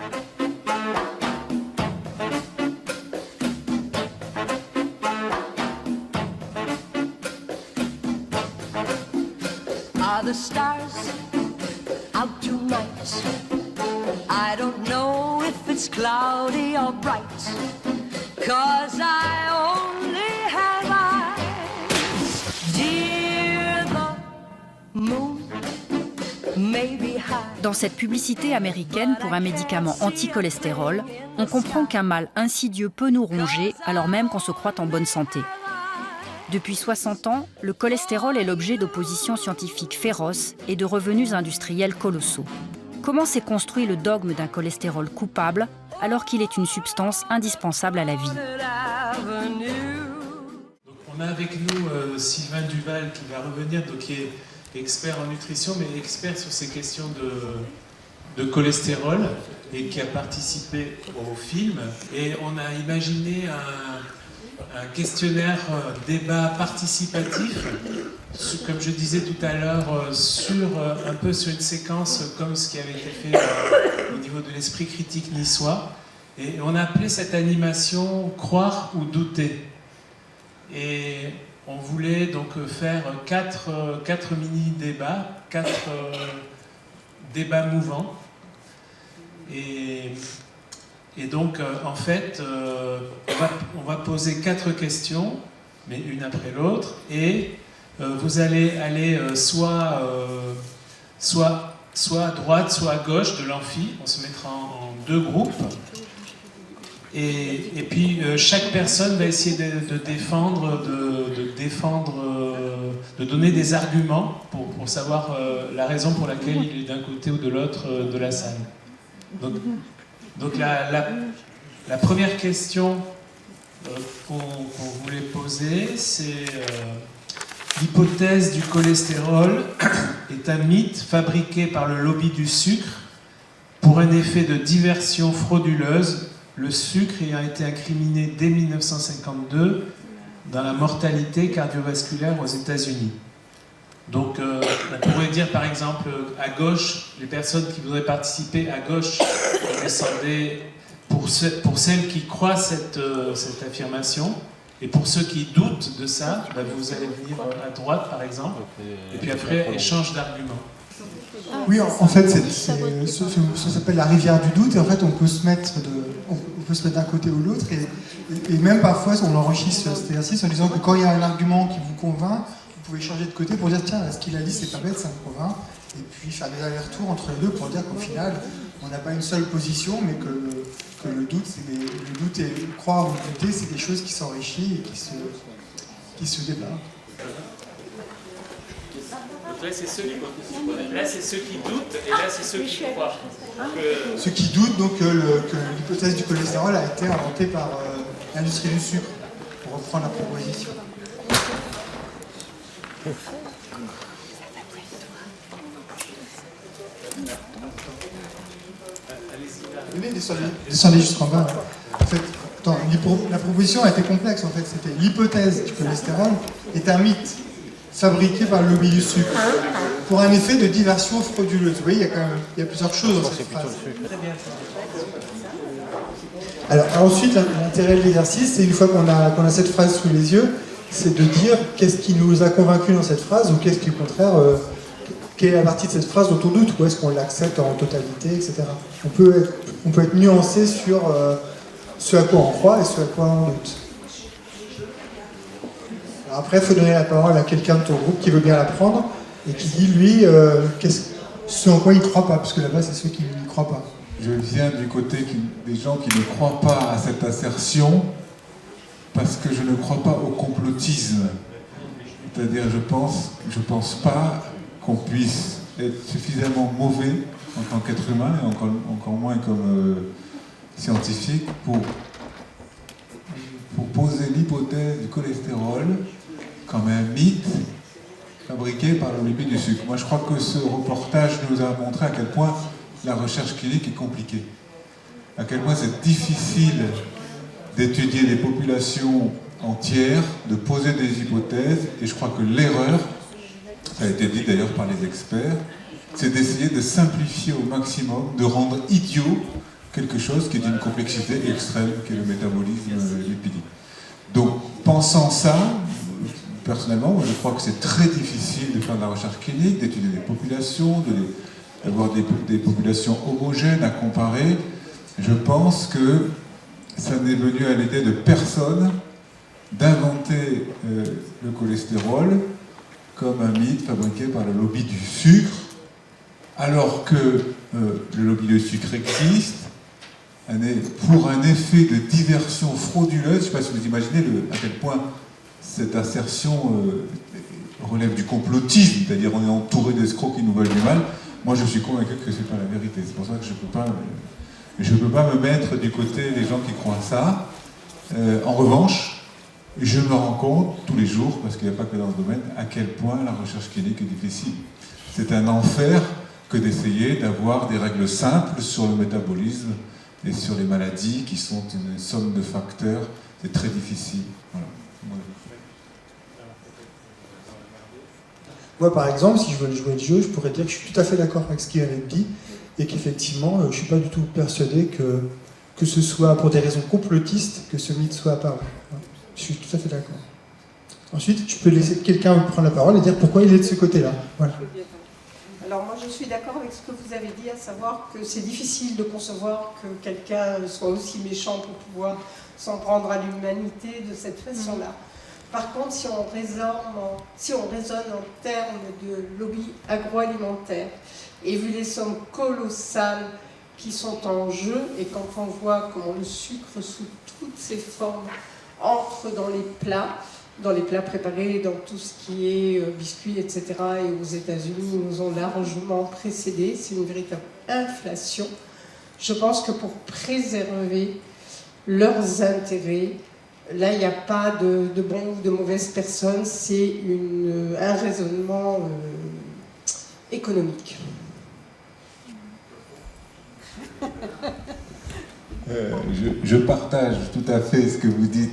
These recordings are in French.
Are the stars out tonight? I don't know if it's cloudy or bright, 'cause I only have eyes. Dear the moon, maybe high. Dans cette publicité américaine pour un médicament anti-cholestérol, on comprend qu'un mal insidieux peut nous ronger alors même qu'on se croit en bonne santé. Depuis 60 ans, le cholestérol est l'objet d'oppositions scientifiques féroces et de revenus industriels colossaux. Comment s'est construit le dogme d'un cholestérol coupable alors qu'il est une substance indispensable à la vie? Donc on a avec nous Sylvain Duval qui va revenir, donc qui est expert en nutrition mais expert sur ces questions de cholestérol et qui a participé au film. Et on a imaginé un questionnaire débat participatif, comme je disais tout à l'heure, un peu sur une séquence comme ce qui avait été fait au niveau de l'esprit critique niçois. Et on a appelé cette animation « Croire ou douter ». Et on voulait donc faire quatre mini-débats, 4 débats mouvants. Et donc, en fait, on va poser 4 questions, mais une après l'autre, et vous allez aller soit à droite, soit à gauche de l'amphi. On se mettra en 2 groupes. Et puis, chaque personne va essayer de défendre, de donner des arguments pour savoir la raison pour laquelle il est d'un côté ou de l'autre de la salle. Donc la première question qu'on voulait poser, c'est l'hypothèse du cholestérol est un mythe fabriqué par le lobby du sucre pour un effet de diversion frauduleuse, le sucre ayant été incriminé dès 1952 dans la mortalité cardiovasculaire aux États-Unis. Donc, on pourrait dire par exemple à gauche, les personnes qui voudraient participer à gauche descendaient pour celles qui croient cette affirmation, et pour ceux qui doutent de ça, bah, vous allez venir à droite par exemple, et puis après échange d'arguments. Oui, en fait, ça s'appelle la rivière du doute, et en fait, on peut se mettre d'un côté ou l'autre, et même parfois, on enrichit cet exercice en disant que quand il y a un argument qui vous convainc, vous pouvez changer de côté pour dire tiens, ce qu'il a dit c'est pas bête, ça me convainc, et puis faire des allers-retours entre les deux pour dire qu'au final on n'a pas une seule position, mais que le doute, le doute et croire ou douter, c'est des choses qui s'enrichissent et qui se débattent. Donc là c'est ceux qui doutent et là c'est ceux qui croient. Ceux qui doutent donc que l'hypothèse du cholestérol a été inventée par l'industrie du sucre, pour reprendre la proposition. Descendez jusqu'en bas. En fait, la proposition a été complexe. En fait, c'était l'hypothèse du cholestérol est un mythe fabriqué par le lobby du sucre pour un effet de diversion frauduleuse. Vous voyez, il y a plusieurs choses dans cette phrase. Alors ensuite, l'intérêt de l'exercice, c'est une fois qu'on a cette phrase sous les yeux, c'est de dire qu'est-ce qui nous a convaincus dans cette phrase, ou qu'est-ce qui, au contraire, quelle est la partie de cette phrase dont on doute, ou est-ce qu'on l'accepte en totalité, etc. On peut être nuancé sur ce à quoi on croit et ce à quoi on doute. Alors après, il faut donner la parole à quelqu'un de ton groupe qui veut bien la prendre, et qui dit, lui, ce en quoi il ne croit pas, parce que là-bas, c'est ceux qui n'y croient pas. Je viens du côté des gens qui ne croient pas à cette assertion, parce que je ne crois pas au complotisme. C'est-à-dire, je pense pas qu'on puisse être suffisamment mauvais en tant qu'être humain, et encore moins comme scientifique, pour poser l'hypothèse du cholestérol comme un mythe fabriqué par le lobby du sucre. Moi, je crois que ce reportage nous a montré à quel point la recherche clinique est compliquée, à quel point c'est difficile d'étudier des populations entières, de poser des hypothèses, et je crois que l'erreur, ça a été dit d'ailleurs par les experts, c'est d'essayer de simplifier au maximum, de rendre idiot quelque chose qui est d'une complexité extrême, qui est le métabolisme lipidique. Donc, pensant ça, personnellement, moi, je crois que c'est très difficile de faire de la recherche clinique, d'étudier des populations, d'avoir des populations homogènes à comparer. Je pense que ça n'est venu à l'idée de personne d'inventer le cholestérol comme un mythe fabriqué par le lobby du sucre, alors que le lobby du sucre existe pour un effet de diversion frauduleuse. Je ne sais pas si vous imaginez à quel point cette assertion relève du complotisme, c'est-à-dire on est entouré d'escrocs qui nous veulent du mal. Moi, je suis convaincu que ce n'est pas la vérité. C'est pour ça que je ne peux pas me mettre du côté des gens qui croient ça. En revanche, je me rends compte tous les jours, parce qu'il n'y a pas que dans ce domaine, à quel point la recherche clinique est difficile. C'est un enfer que d'essayer d'avoir des règles simples sur le métabolisme et sur les maladies qui sont une somme de facteurs. C'est très difficile. Voilà. Moi, par exemple, si je veux jouer le jeu, je pourrais dire que je suis tout à fait d'accord avec ce qui avait dit et qu'effectivement, je ne suis pas du tout persuadé que ce soit pour des raisons complotistes que ce mythe soit apparu. Je suis tout à fait d'accord. Ensuite, je peux laisser quelqu'un prendre la parole et dire pourquoi il est de ce côté-là. Voilà. Alors moi je suis d'accord avec ce que vous avez dit, à savoir que c'est difficile de concevoir que quelqu'un soit aussi méchant pour pouvoir s'en prendre à l'humanité de cette façon-là. Par contre, si on raisonne en termes de lobby agroalimentaire, et vu les sommes colossales qui sont en jeu, et quand on voit comment le sucre sous toutes ses formes entre dans les plats préparés, dans tout ce qui est biscuits, etc. Et aux États-Unis, ils nous ont largement précédés. C'est une véritable inflation. Je pense que pour préserver leurs intérêts, là, il n'y a pas de bonnes ou de mauvaises personnes, c'est un raisonnement économique. Je partage tout à fait ce que vous dites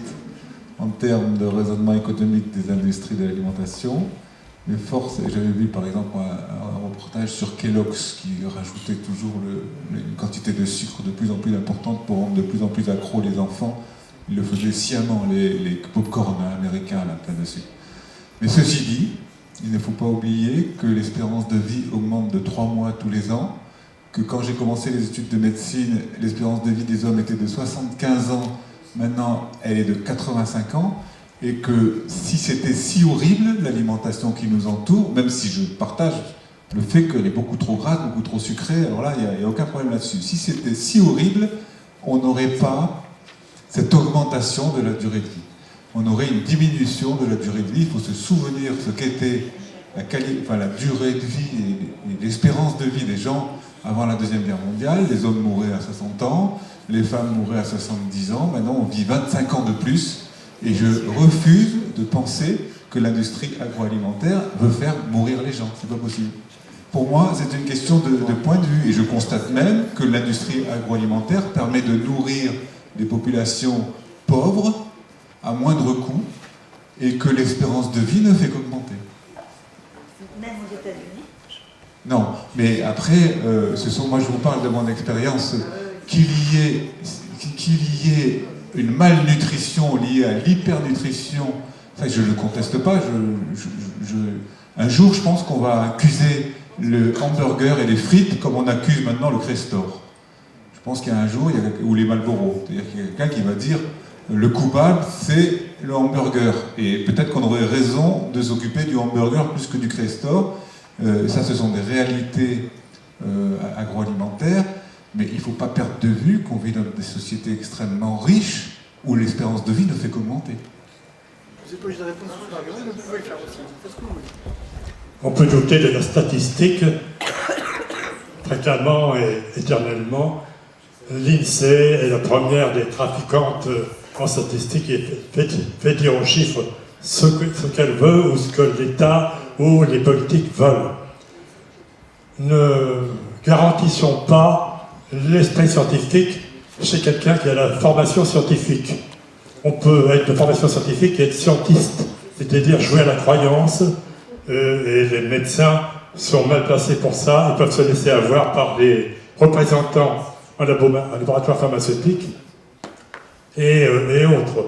en termes de raisonnement économique des industries de l'alimentation. Mais force, j'avais vu par exemple un reportage sur Kellogg's qui rajoutait toujours une quantité de sucre de plus en plus importante pour rendre de plus en plus accro les enfants. Ils le faisaient sciemment, les pop-corn américains, là, plein de sucre. Mais ceci dit, il ne faut pas oublier que l'espérance de vie augmente de 3 mois tous les ans, que quand j'ai commencé les études de médecine, l'espérance de vie des hommes était de 75 ans, maintenant elle est de 85 ans, et que si c'était si horrible, l'alimentation qui nous entoure, même si je partage le fait qu'elle est beaucoup trop grasse, beaucoup trop sucrée, alors là, il n'y a aucun problème là-dessus. Si c'était si horrible, on n'aurait pas cette augmentation de la durée de vie. On aurait une diminution de la durée de vie. Il faut se souvenir ce qu'était la durée de vie et l'espérance de vie des gens avant la Deuxième Guerre mondiale. Les hommes mouraient à 60 ans, les femmes mouraient à 70 ans. Maintenant, on vit 25 ans de plus. Et je refuse de penser que l'industrie agroalimentaire veut faire mourir les gens. C'est pas possible. Pour moi, c'est une question de point de vue. Et je constate même que l'industrie agroalimentaire permet de nourrir des populations pauvres à moindre coût et que l'espérance de vie ne fait qu'augmenter. Même aux États-Unis. Non, mais après, moi je vous parle de mon expérience, qu'il y ait une malnutrition liée à l'hypernutrition, ça je ne le conteste pas. Un jour, je pense qu'on va accuser le hamburger et les frites comme on accuse maintenant le Crestor. Je pense qu'il y a un jour, ou les Marlboro, c'est-à-dire qu'il y a quelqu'un qui va dire le coupable, c'est le hamburger. Et peut-être qu'on aurait raison de s'occuper du hamburger plus que du Crestor. Ça, ce sont des réalités agroalimentaires, mais il ne faut pas perdre de vue qu'on vit dans des sociétés extrêmement riches où l'espérance de vie ne fait qu'augmenter. Vous n'êtes pas obligé de répondre sur ce argument, mais vous pouvez le faire aussi. Faites ce que vous voulez. On peut douter de la statistique. Très clairement et éternellement, l'INSEE est la première des trafiquantes en statistique et fait dire aux chiffres ce qu'elle veut ou ce que l'État ou les politiques veulent. Ne garantissons pas l'esprit scientifique chez quelqu'un qui a la formation scientifique. On peut être de formation scientifique et être scientiste, c'est-à-dire jouer à la croyance, et les médecins sont mal placés pour ça, ils peuvent se laisser avoir par des représentants en laboratoire pharmaceutique et autres.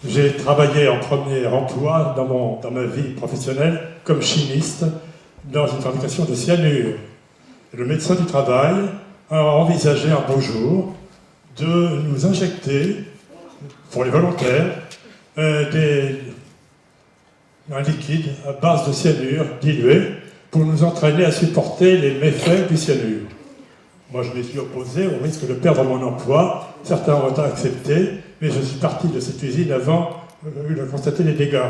J'ai travaillé en premier emploi dans ma vie professionnelle comme chimiste dans une fabrication de cyanure. Et le médecin du travail a envisagé un beau jour de nous injecter, pour les volontaires, un liquide à base de cyanure dilué pour nous entraîner à supporter les méfaits du cyanure. Moi, je m'y suis opposé au risque de perdre mon emploi. Certains ont accepté, mais je suis parti de cette usine avant de constater les dégâts.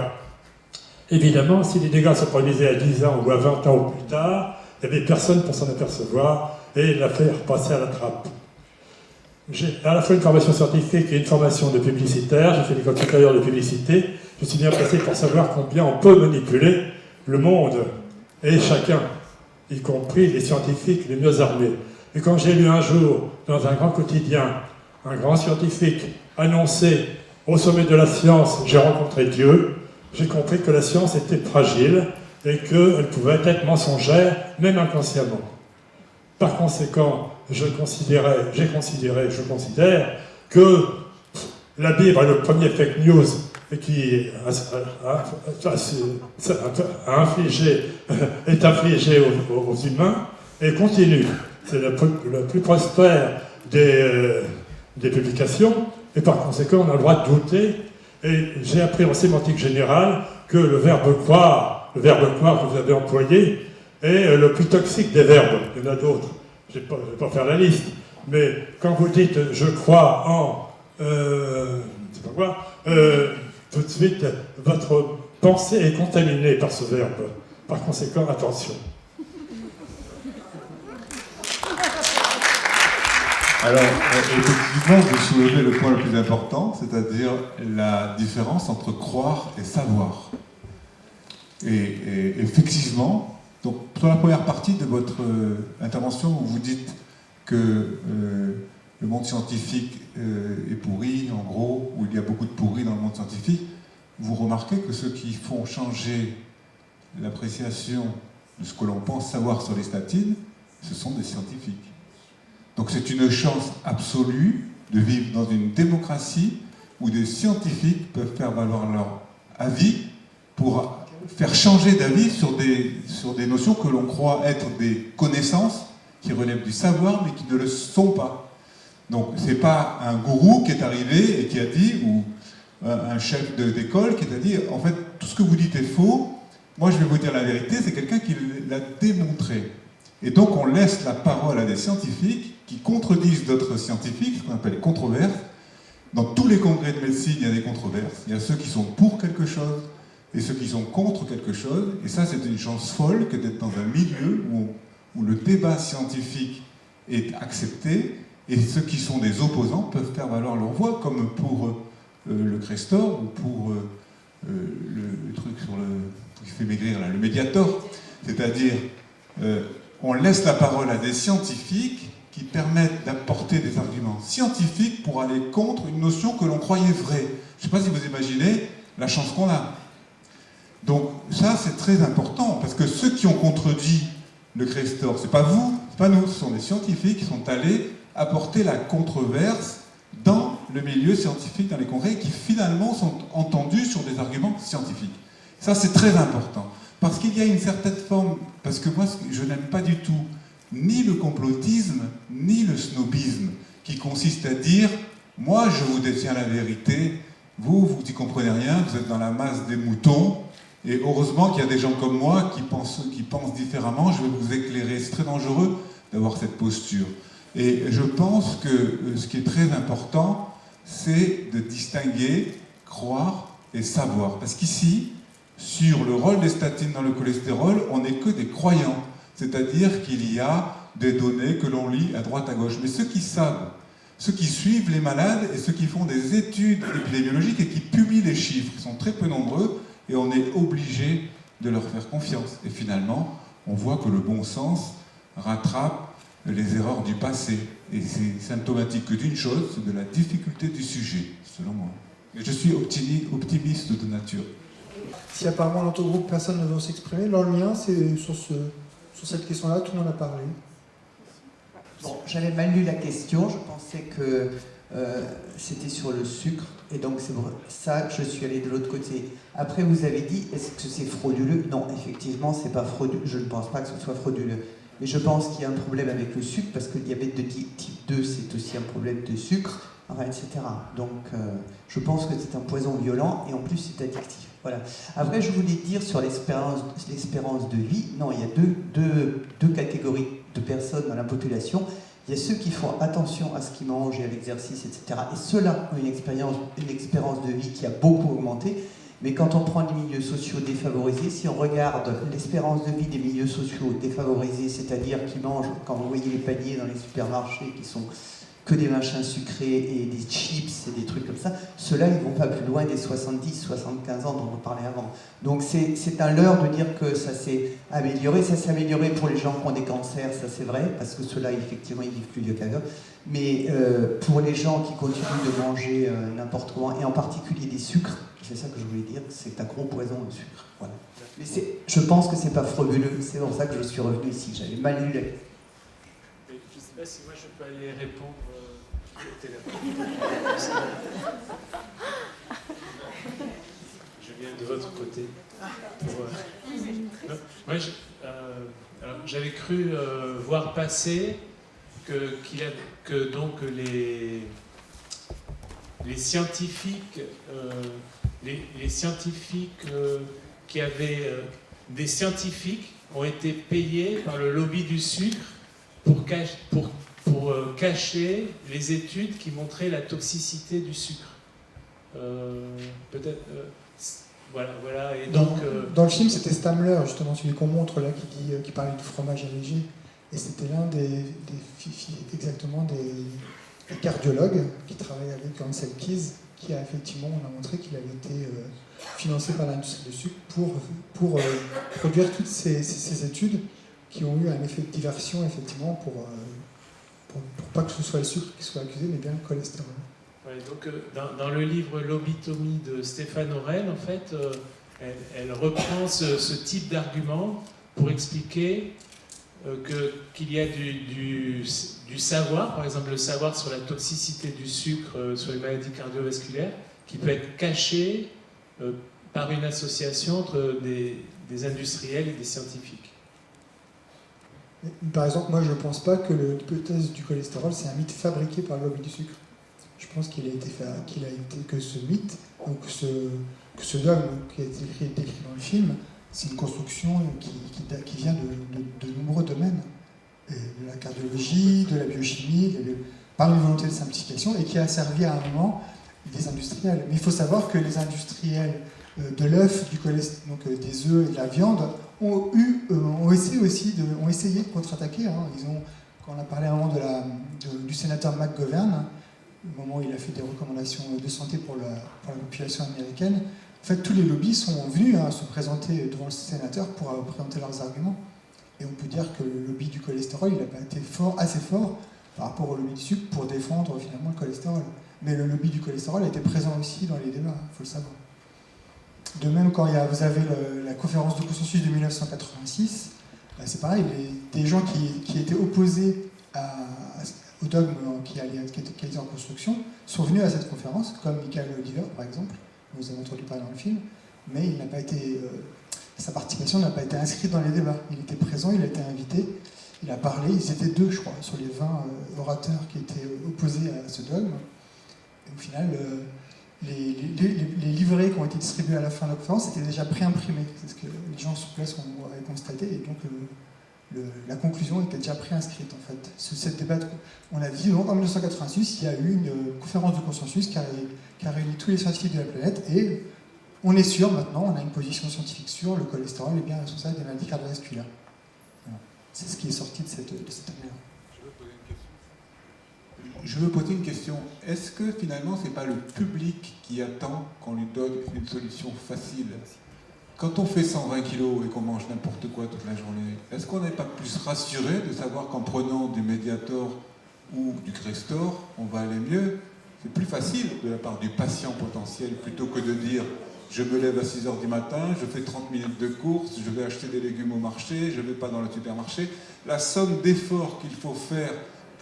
Évidemment, si les dégâts se produisaient à 10 ans ou à 20 ans ou plus tard, il n'y avait personne pour s'en apercevoir et l'affaire passait à la trappe. J'ai à la fois une formation scientifique et une formation de publicitaire. J'ai fait l'école supérieure de publicité. Je suis bien placé pour savoir combien on peut manipuler le monde et chacun, y compris les scientifiques les mieux armés. Et quand j'ai lu un jour, dans un grand quotidien, un grand scientifique annoncer au sommet de la science « J'ai rencontré Dieu », j'ai compris que la science était fragile et qu'elle pouvait être mensongère, même inconsciemment. Par conséquent, je considère que la Bible est le premier fake news qui est infligé aux humains et continue. C'est la plus prospère des publications, et par conséquent, on a le droit de douter. Et j'ai appris en sémantique générale que le verbe croire que vous avez employé, est le plus toxique des verbes. Il y en a d'autres. Je ne vais pas faire la liste. Mais quand vous dites « je crois en… c'est pas quoi », tout de suite, votre pensée est contaminée par ce verbe. Par conséquent, attention. Alors, effectivement, vous soulevez le point le plus important, c'est-à-dire la différence entre croire et savoir. Et effectivement, donc, sur la première partie de votre intervention, où vous dites que le monde scientifique est pourri, en gros, où il y a beaucoup de pourri dans le monde scientifique, vous remarquez que ceux qui font changer l'appréciation de ce que l'on pense savoir sur les statines, ce sont des scientifiques. Donc c'est une chance absolue de vivre dans une démocratie où des scientifiques peuvent faire valoir leur avis pour faire changer d'avis sur des notions que l'on croit être des connaissances qui relèvent du savoir mais qui ne le sont pas. Donc c'est pas un gourou qui est arrivé et qui a dit, ou un chef d'école qui a dit, en fait tout ce que vous dites est faux, moi je vais vous dire la vérité, c'est quelqu'un qui l'a démontré. Et donc on laisse la parole à des scientifiques qui contredisent d'autres scientifiques, ce qu'on appelle les controverses. Dans tous les congrès de médecine, il y a des controverses. Il y a ceux qui sont pour quelque chose et ceux qui sont contre quelque chose. Et ça, c'est une chance folle que d'être dans un milieu où le débat scientifique est accepté et ceux qui sont des opposants peuvent faire valoir leur voix, comme pour le Crestor ou pour le truc sur qui fait maigrir, là, le Mediator. C'est-à-dire, on laisse la parole à des scientifiques qui permettent d'apporter des arguments scientifiques pour aller contre une notion que l'on croyait vraie. Je ne sais pas si vous imaginez la chance qu'on a. Donc ça, c'est très important, parce que ceux qui ont contredit le Crestor, c'est pas vous, c'est pas nous, ce sont des scientifiques qui sont allés apporter la controverse dans le milieu scientifique, dans les congrès, qui finalement sont entendus sur des arguments scientifiques. Ça, c'est très important, parce qu'il y a une certaine forme, parce que moi, je n'aime pas du tout ni le complotisme, ni le snobisme, qui consiste à dire « moi, je vous détiens la vérité, vous n'y comprenez rien, vous êtes dans la masse des moutons, et heureusement qu'il y a des gens comme moi qui pensent différemment, je vais vous éclairer. » C'est très dangereux d'avoir cette posture. Et je pense que ce qui est très important, c'est de distinguer croire et savoir. Parce qu'ici, sur le rôle des statines dans le cholestérol, on n'est que des croyants. C'est-à-dire qu'il y a des données que l'on lit à droite à gauche. Mais ceux qui savent, ceux qui suivent les malades et ceux qui font des études épidémiologiques et qui publient les chiffres, ils sont très peu nombreux et on est obligé de leur faire confiance. Et finalement, on voit que le bon sens rattrape les erreurs du passé. Et c'est symptomatique que d'une chose, c'est de la difficulté du sujet, selon moi. Mais je suis optimiste de nature. Si apparemment dans notre groupe personne ne veut s'exprimer, dans le mien, c'est sur cette question-là, tout le monde a parlé. Bon, j'avais mal lu la question, je pensais que c'était sur le sucre, et donc c'est pour ça que je suis allée de l'autre côté. Après, vous avez dit, est-ce que c'est frauduleux? Non, effectivement, c'est pas frauduleux, je ne pense pas que ce soit frauduleux. Mais je pense qu'il y a un problème avec le sucre, parce que le diabète de type 2, c'est aussi un problème de sucre, enfin, etc. Donc, je pense que c'est un poison violent, et en plus, c'est addictif. Voilà. Après, je voulais dire sur l'espérance de vie, non, il y a deux catégories de personnes dans la population. Il y a ceux qui font attention à ce qu'ils mangent et à l'exercice, etc. Et ceux-là ont une espérance de vie qui a beaucoup augmenté. Mais quand on prend les milieux sociaux défavorisés, si on regarde l'espérance de vie des milieux sociaux défavorisés, c'est-à-dire qui mangent, quand vous voyez les paniers dans les supermarchés qui sont que des machins sucrés et des chips et des trucs comme ça, ceux-là, ils vont pas plus loin des 70, 75 ans dont on parlait avant. Donc c'est un leurre de dire que ça s'est amélioré. Ça s'est amélioré pour les gens qui ont des cancers, ça c'est vrai, parce que ceux-là, effectivement, ils vivent plus vieux qu'avant. Mais pour les gens qui continuent de manger n'importe comment, et en particulier des sucres, c'est ça que je voulais dire, c'est un gros poison, le sucre. Voilà. Mais je pense que c'est pas frauduleux, c'est pour ça que je suis revenu ici. J'avais mal lu la question. Je ne sais pas si moi je peux aller répondre au téléphone. Je viens de votre côté. Moi, j'avais cru voir passer que donc les scientifiques, les scientifiques qui avaient des scientifiques ont été payés par le lobby du sucre pour cacher les études qui montraient la toxicité du sucre. Peut-être. Voilà. Et donc, dans le film, c'était Stamler, justement, celui qu'on montre là, qui parlait du fromage allégé. Et c'était l'un des cardiologues qui travaillait avec Ansel Keys, qui a effectivement, on a montré qu'il avait été financé par l'industrie du sucre pour produire toutes ces études qui ont eu un effet de diversion, effectivement, pour pas que ce soit le sucre qui soit accusé, mais bien le cholestérol. Ouais, donc, dans le livre Lobotomie de Stéphane Oren, en fait, elle reprend ce type d'argument pour expliquer qu'il y a du savoir, par exemple le savoir sur la toxicité du sucre, sur les maladies cardiovasculaires, qui peut être caché par une association entre des industriels et des scientifiques. Par exemple, moi je ne pense pas que l'hypothèse du cholestérol c'est un mythe fabriqué par le lobby du sucre. Je pense que ce mythe, donc que ce dogme qui a été décrit dans le film, c'est une construction qui vient de nombreux domaines, de la cardiologie, de la biochimie, par une volonté de simplification, et qui a servi à un moment des industriels. Mais il faut savoir que les industriels de l'œuf, donc des œufs et de la viande, ont essayé de contre-attaquer. Hein. Quand on a parlé à un moment du sénateur McGovern, au moment où il a fait des recommandations de santé pour la population américaine, en fait, tous les lobbies sont venus se présenter devant le sénateur pour présenter leurs arguments. Et on peut dire que le lobby du cholestérol, il n'a pas été assez fort par rapport au lobby du sucre pour défendre finalement le cholestérol. Mais le lobby du cholestérol a été présent aussi dans les débats, il faut le savoir. De même, quand vous avez la conférence de consensus de 1986, c'est pareil, des gens qui étaient opposés au dogme qui était en construction sont venus à cette conférence, comme Michael Oliver par exemple, vous avez entendu parler dans le film, mais sa participation n'a pas été inscrite dans les débats. Il était présent, il a été invité, il a parlé, ils étaient 2, je crois, sur les 20 orateurs qui étaient opposés à ce dogme. Et au final, les livrets qui ont été distribués à la fin de la conférence étaient déjà préimprimés. C'est ce que les gens sur place avaient constaté, et donc la conclusion était déjà préinscrite en fait. Cette débat, on a dit donc en 1986, il y a eu une conférence de consensus qui a réuni tous les scientifiques de la planète, et on est sûr maintenant, on a une position scientifique sûre, le cholestérol est bien responsable des maladies cardiovasculaires. Voilà. C'est ce qui est sorti de cette année-là. Je veux poser une question. Est-ce que finalement, c'est pas le public qui attend qu'on lui donne une solution facile? Quand on fait 120 kilos et qu'on mange n'importe quoi toute la journée, est-ce qu'on n'est pas plus rassuré de savoir qu'en prenant du Mediator ou du Crestor, on va aller mieux? C'est plus facile de la part du patient potentiel plutôt que de dire je me lève à 6h du matin, je fais 30 minutes de course, je vais acheter des légumes au marché, je ne vais pas dans le supermarché. La somme d'efforts qu'il faut faire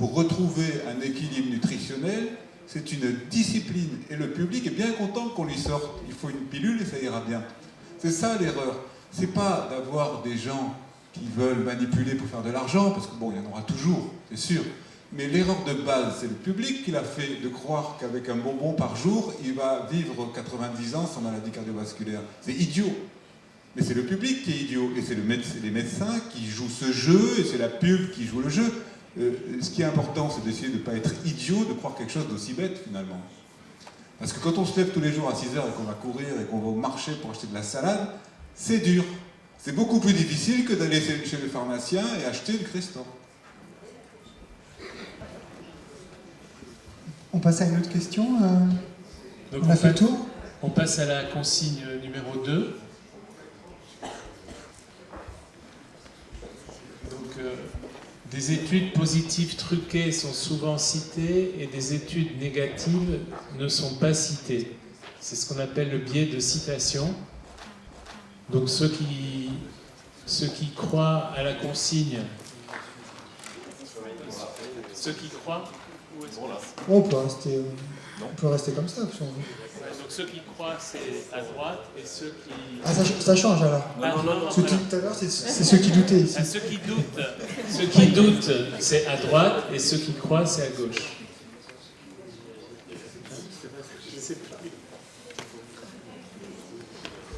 pour retrouver un équilibre nutritionnel, c'est une discipline. Et le public est bien content qu'on lui sorte. Il faut une pilule et ça ira bien. C'est ça l'erreur. C'est pas d'avoir des gens qui veulent manipuler pour faire de l'argent, parce que bon, il y en aura toujours, c'est sûr. Mais l'erreur de base, c'est le public qui l'a fait de croire qu'avec un bonbon par jour, il va vivre 90 ans sans maladie cardiovasculaire. C'est idiot. Mais c'est le public qui est idiot. Et c'est les médecins qui jouent ce jeu, et c'est la pub qui joue le jeu. Ce qui est important, c'est d'essayer de ne pas être idiot, de croire quelque chose d'aussi bête, finalement. Parce que quand on se lève tous les jours à 6 heures et qu'on va courir et qu'on va au marché pour acheter de la salade, c'est dur. C'est beaucoup plus difficile que d'aller chez le pharmacien et acheter du Crestor. On passe à une autre question. Donc, on a fait le tour. On passe à la consigne numéro 2. Donc, des études positives truquées sont souvent citées et des études négatives ne sont pas citées. C'est ce qu'on appelle le biais de citation. Donc ceux qui croient à la consigne, ceux qui croient, où est-ce que On peut rester comme ça. Si on veut. donc ceux qui croient c'est à droite et ceux qui... Ah, ça change alors. Ce qui tout à l'heure, c'est ceux qui doutaient ici. Ah, ceux qui doutent, c'est à droite et ceux qui croient c'est à gauche.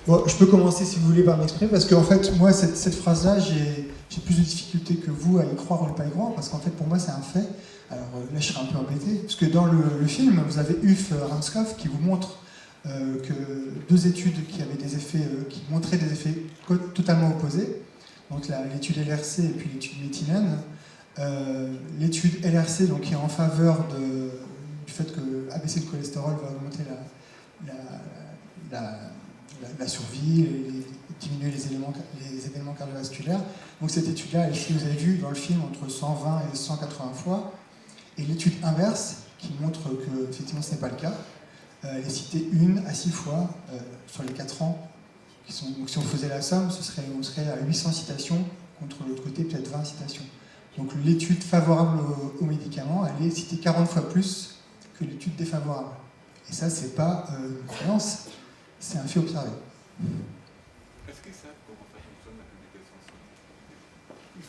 Bon, je peux commencer si vous voulez par m'exprimer, parce qu'en fait, moi, cette phrase-là, j'ai plus de difficultés que vous à y croire ou ne pas y croire, parce qu'en fait, pour moi, c'est un fait. Alors là, je serais un peu embêté, parce que dans le film, vous avez Uf Ranskov qui vous montre que deux études qui avaient des effets, qui montraient des effets totalement opposés. Donc l'étude LRC et puis l'étude Métinène. L'étude LRC, donc, qui est en faveur du fait que abaisser le cholestérol va augmenter la survie, et diminuer les événements cardiovasculaires. Donc cette étude-là, si vous avez vu dans le film, entre 120 et 180 fois. Et l'étude inverse, qui montre que effectivement ce n'est pas le cas, elle est citée 1 à 6 fois sur les 4 ans. Donc si on faisait la somme, on serait à 800 citations, contre l'autre côté peut-être 20 citations. Donc l'étude favorable aux médicaments, elle est citée 40 fois plus que l'étude défavorable. Et ça, c'est pas une croyance, c'est un fait observé. Est-ce que ça, comment ça fonctionne la publication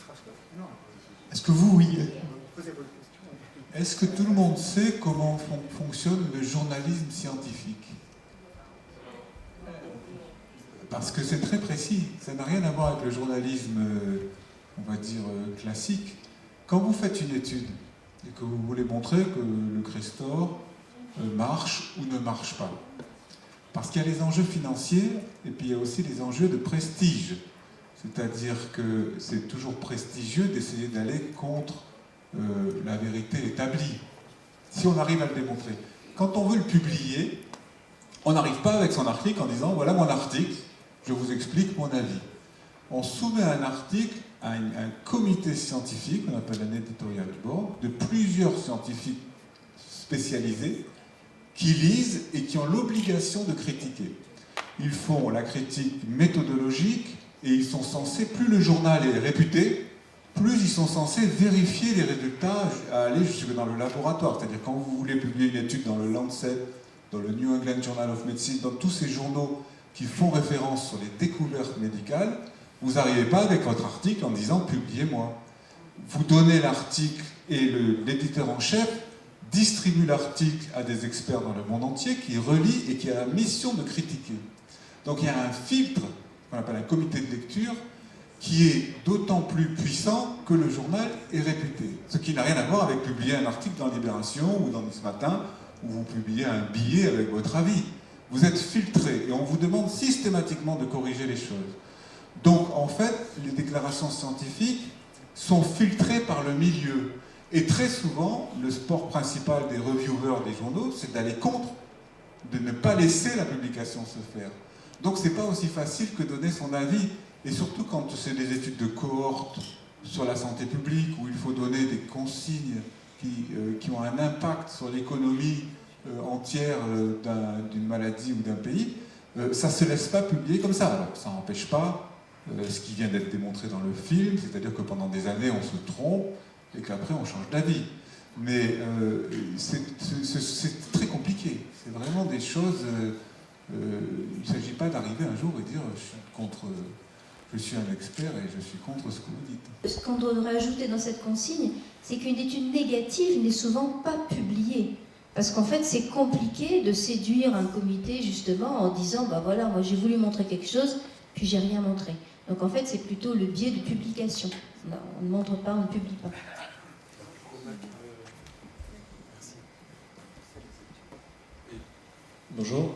scientifique ? Non. Est-ce que vous, oui. Posez votre question. Est-ce que tout le monde sait comment fonctionne le journalisme scientifique ? Parce que c'est très précis, ça n'a rien à voir avec le journalisme, on va dire, classique. Quand vous faites une étude et que vous voulez montrer que le Crestor marche ou ne marche pas, parce qu'il y a les enjeux financiers et puis il y a aussi les enjeux de prestige. C'est-à-dire que c'est toujours prestigieux d'essayer d'aller contre la vérité établie, si on arrive à le démontrer. Quand on veut le publier, on n'arrive pas avec son article en disant « voilà mon article, je vous explique mon avis ». On soumet un article à un comité scientifique, on appelle un editorial board, de plusieurs scientifiques spécialisés qui lisent et qui ont l'obligation de critiquer. Ils font la critique méthodologique et ils sont censés, plus le journal est réputé, plus ils sont censés vérifier les résultats à aller jusque dans le laboratoire. C'est-à-dire quand vous voulez publier une étude dans le Lancet, dans le New England Journal of Medicine, dans tous ces journaux qui font référence sur les découvertes médicales, vous n'arrivez pas avec votre article en disant « publiez-moi ». Vous donnez l'article et l'éditeur en chef distribue l'article à des experts dans le monde entier qui relient et qui a la mission de critiquer. Donc il y a un filtre, qu'on appelle un comité de lecture, qui est d'autant plus puissant que le journal est réputé. Ce qui n'a rien à voir avec publier un article dans Libération ou dans Ce Matin, où vous publiez un billet avec votre avis. Vous êtes filtré et on vous demande systématiquement de corriger les choses. Donc en fait, les déclarations scientifiques sont filtrées par le milieu. Et très souvent, le sport principal des reviewers des journaux, c'est d'aller contre, de ne pas laisser la publication se faire. Donc c'est pas aussi facile que donner son avis. Et surtout quand c'est des études de cohorte sur la santé publique, où il faut donner des consignes qui ont un impact sur l'économie entière d'une maladie ou d'un pays, ça ne se laisse pas publier comme ça. Alors ça n'empêche pas ce qui vient d'être démontré dans le film, c'est-à-dire que pendant des années on se trompe et qu'après on change d'avis. Mais c'est très compliqué. C'est vraiment des choses... il ne s'agit pas d'arriver un jour et dire je suis un expert et je suis contre ce que vous dites. Ce qu'on devrait ajouter dans cette consigne, c'est qu'une étude négative n'est souvent pas publiée. Parce qu'en fait, c'est compliqué de séduire un comité, justement, en disant, bah voilà, moi j'ai voulu montrer quelque chose, puis j'ai rien montré. Donc en fait, c'est plutôt le biais de publication. On ne montre pas, on ne publie pas. Bonjour.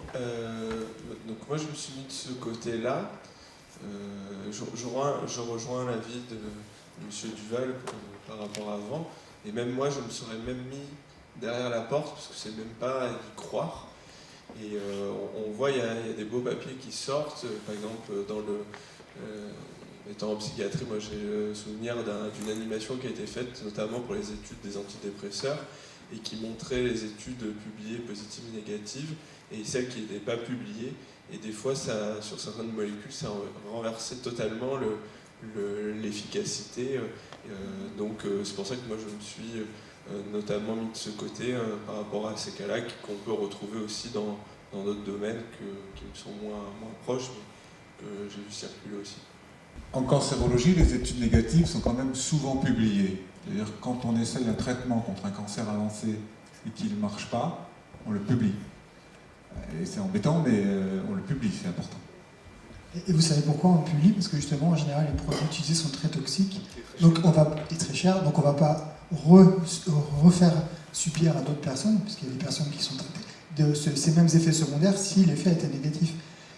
Donc moi, je me suis mis de ce côté-là. Je rejoins l'avis de M. Duval par rapport à avant. Et même moi, je me serais même mis derrière la porte, parce que c'est même pas à y croire. Et on voit, il y a des beaux papiers qui sortent. Par exemple, étant en psychiatrie, moi j'ai le souvenir d'une animation qui a été faite notamment pour les études des antidépresseurs et qui montrait les études publiées positives et négatives et celles qui n'étaient pas publiées. Et des fois, sur certaines molécules, ça renversait totalement l'efficacité. Donc c'est pour ça que moi je me suis notamment mis de ce côté par rapport à ces cas-là qu'on peut retrouver aussi dans d'autres domaines qui me sont moins proches, mais que j'ai vu circuler aussi. En cancérologie, les études négatives sont quand même souvent publiées. C'est-à-dire quand on essaye un traitement contre un cancer avancé et qu'il ne marche pas, on le publie. Et c'est embêtant, mais on le publie, c'est important. Et vous savez pourquoi on le publie? Parce que justement, en général, les produits utilisés sont très toxiques, et très chers, donc on ne va pas refaire subir à d'autres personnes, puisqu'il y a des personnes qui sont traitées de ces mêmes effets secondaires si l'effet était négatif.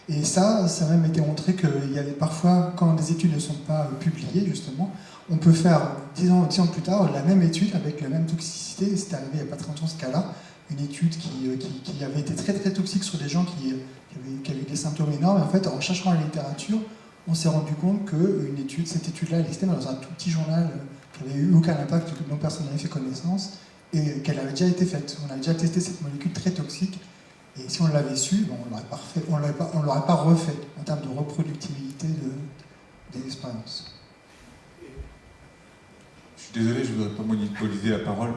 Et ça a même été montré qu'il y avait parfois, quand des études ne sont pas publiées, justement, on peut faire 10 ans plus tard la même étude avec la même toxicité. C'est arrivé il n'y a pas très longtemps ce cas-là, une étude qui avait été très très toxique sur des gens qui avaient des symptômes énormes. Et en fait, en cherchant la littérature, on s'est rendu compte que cette étude-là, elle existait dans un tout petit journal qui n'avait eu aucun impact, dont personne n'avait fait connaissance, et qu'elle avait déjà été faite. On avait déjà testé cette molécule très toxique. Et si on l'avait su, on ne l'aurait pas refait en termes de reproductibilité des expériences. Je suis désolé, je ne voudrais pas monopoliser la parole.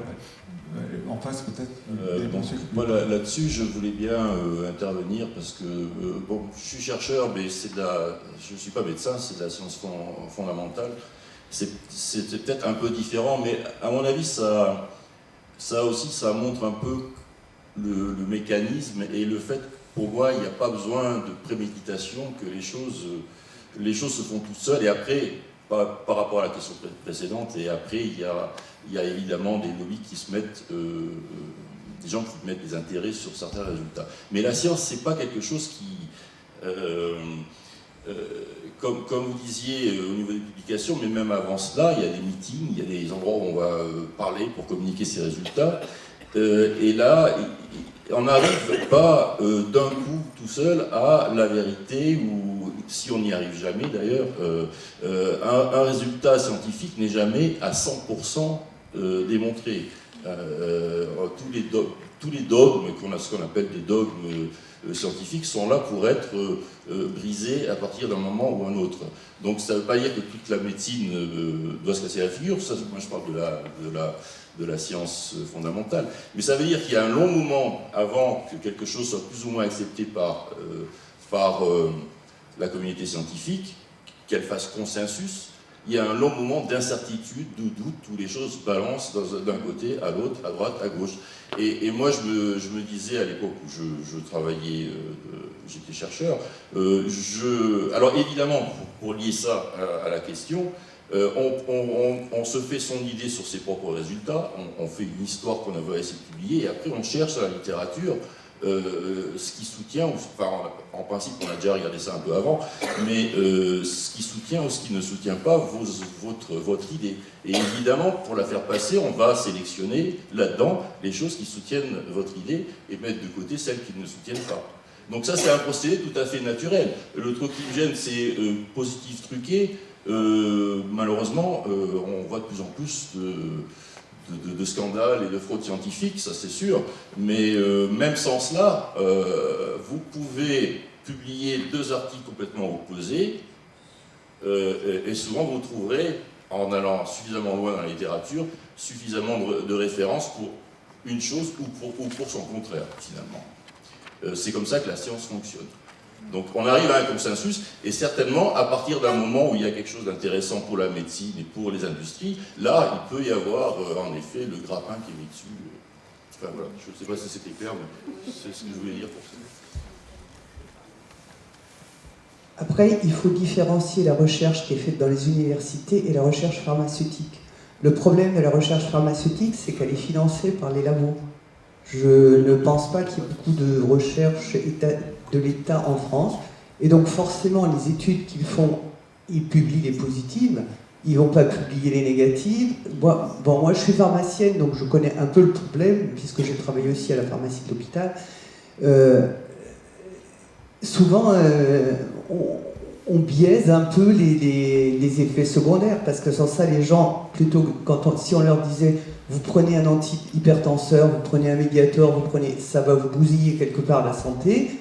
En face, peut-être. Moi, là-dessus, je voulais bien intervenir parce que, bon, je suis chercheur, mais je ne suis pas médecin, c'est de la science fondamentale. C'est peut-être un peu différent, mais à mon avis, ça montre un peu le mécanisme et le fait, pour moi, il n'y a pas besoin de préméditation, que les choses se font toutes seules. Et après, par rapport à la question précédente, et après, il y a évidemment des lobbies qui se mettent, des gens qui mettent des intérêts sur certains résultats. Mais la science, c'est pas quelque chose qui, comme vous disiez au niveau des publications, mais même avant cela, il y a des meetings, il y a des endroits où on va parler pour communiquer ces résultats. Et là, on n'arrive pas d'un coup tout seul à la vérité, ou si on n'y arrive jamais d'ailleurs, un résultat scientifique n'est jamais à 100% démontré. Tous les dogmes, ce qu'on appelle des dogmes scientifiques, sont là pour être brisés à partir d'un moment ou un autre. Donc ça ne veut pas dire que toute la médecine doit se casser la figure, ça, moi je parle de la science fondamentale. Mais ça veut dire qu'il y a un long moment avant que quelque chose soit plus ou moins accepté par la communauté scientifique, qu'elle fasse consensus. Il y a un long moment d'incertitude, de doute, où les choses balancent d'un côté à l'autre, à droite, à gauche. Et moi, je me disais à l'époque où je travaillais, j'étais chercheur, alors évidemment, pour lier ça à la question, on se fait son idée sur ses propres résultats, on fait une histoire qu'on va essayer de publier, et après on cherche dans la littérature ce qui soutient, enfin en principe on a déjà regardé ça un peu avant, mais ce qui soutient ou ce qui ne soutient pas votre idée. Et évidemment, pour la faire passer, on va sélectionner là-dedans les choses qui soutiennent votre idée et mettre de côté celles qui ne soutiennent pas. Donc ça, c'est un procédé tout à fait naturel. Le truc qui me gêne, c'est positif truqué. Malheureusement, on voit de plus en plus de scandales et de fraudes scientifiques, ça c'est sûr, mais même sans cela, vous pouvez publier 2 articles complètement opposés, et souvent vous trouverez en allant suffisamment loin dans la littérature, suffisamment de références pour une chose ou pour son contraire, finalement. C'est comme ça que la science fonctionne. Donc on arrive à un consensus, et certainement, à partir d'un moment où il y a quelque chose d'intéressant pour la médecine et pour les industries, là, il peut y avoir, en effet, le grappin qui est mis dessus. Enfin voilà, je ne sais pas si c'était clair, mais c'est ce que je voulais dire pour ça. Après, il faut différencier la recherche qui est faite dans les universités et la recherche pharmaceutique. Le problème de la recherche pharmaceutique, c'est qu'elle est financée par les labos. Je ne pense pas qu'il y ait beaucoup de recherche de l'État en France. Et donc forcément, les études qu'ils font, ils publient les positives, ils ne vont pas publier les négatives. Moi, je suis pharmacienne, donc je connais un peu le problème, puisque j'ai travaillé aussi à la pharmacie de l'hôpital. Souvent, on biaise un peu les effets secondaires, parce que sans ça, les gens, plutôt si on leur disait vous prenez un antihypertenseur, vous prenez un médiator, ça va vous bousiller quelque part la santé,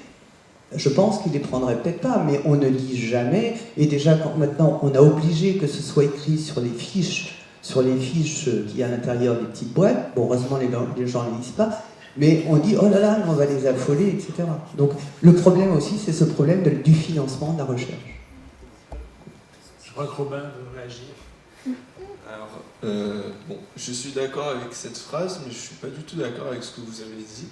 je pense qu'ils ne les prendraient peut-être pas, mais on ne lit jamais. Et déjà, quand maintenant on a obligé que ce soit écrit sur les fiches qu'il y a à l'intérieur des petites boîtes, bon, heureusement les gens ne lisent pas, mais on dit oh là là, on va les affoler, etc. Donc le problème aussi, c'est ce problème du financement de la recherche. Je crois que Robin veut réagir. Alors, bon, je suis d'accord avec cette phrase, mais je ne suis pas du tout d'accord avec ce que vous avez dit.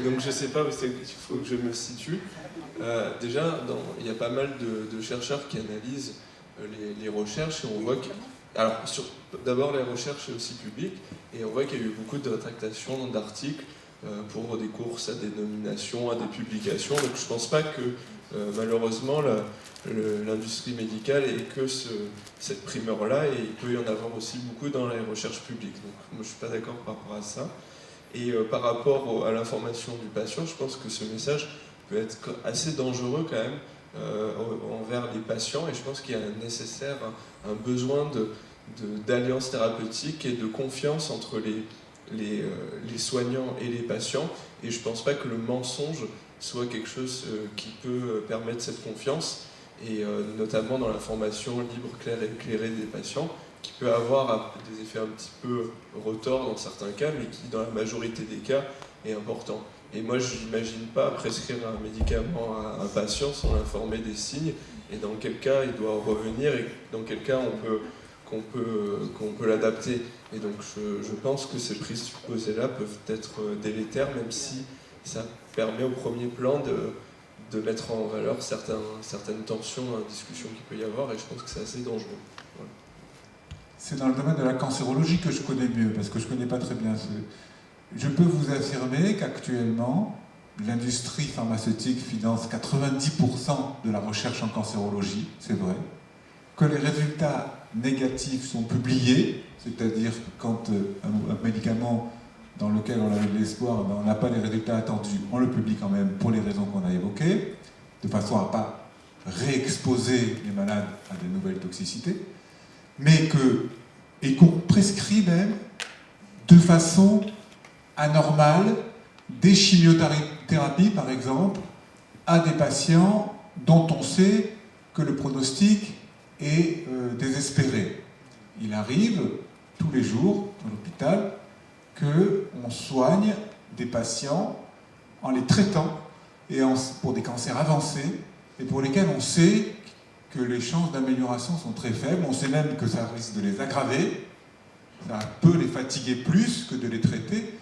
Donc je ne sais pas où il faut que je me situe. Déjà, il y a pas mal de chercheurs qui analysent les recherches, et on voit que... Alors, d'abord, les recherches est aussi publique, et on voit qu'il y a eu beaucoup de tractations d'articles pour des courses à des nominations, à des publications. Donc je ne pense pas que, malheureusement, l'industrie médicale ait que cette primeur-là, et il peut y en avoir aussi beaucoup dans les recherches publiques. Donc moi, je ne suis pas d'accord par rapport à ça. Et par rapport à l'information du patient, je pense que ce message peut être assez dangereux quand même envers les patients, et je pense qu'il y a un besoin d'alliance thérapeutique et de confiance entre les soignants et les patients, et je ne pense pas que le mensonge soit quelque chose qui peut permettre cette confiance, et notamment dans l'information libre, claire et éclairée des patients, qui peut avoir des effets un petit peu retors dans certains cas, mais qui, dans la majorité des cas, est important. Et moi, je n'imagine pas prescrire un médicament à un patient sans l'informer des signes, et dans quel cas il doit revenir, et dans quel cas qu'on peut l'adapter. Et donc, je pense que ces présupposés-là peuvent être délétères, même si ça permet au premier plan de mettre en valeur certaines tensions dans la discussion qu'il peut y avoir, et je pense que c'est assez dangereux. Voilà. C'est dans le domaine de la cancérologie que je connais mieux, parce que je ne connais pas très bien Je peux vous affirmer qu'actuellement, l'industrie pharmaceutique finance 90% de la recherche en cancérologie, c'est vrai, que les résultats négatifs sont publiés, c'est-à-dire que quand un médicament dans lequel on a eu de l'espoir, on n'a pas les résultats attendus, on le publie quand même pour les raisons qu'on a évoquées, de façon à ne pas réexposer les malades à de nouvelles toxicités, mais qu'on prescrit même de façon anormale des chimiothérapies, par exemple, à des patients dont on sait que le pronostic est désespéré. Il arrive tous les jours dans l'hôpital qu'on soigne des patients en les traitant pour des cancers avancés et pour lesquels on sait que les chances d'amélioration sont très faibles. On sait même que ça risque de les aggraver, ça peut les fatiguer plus que de les traiter,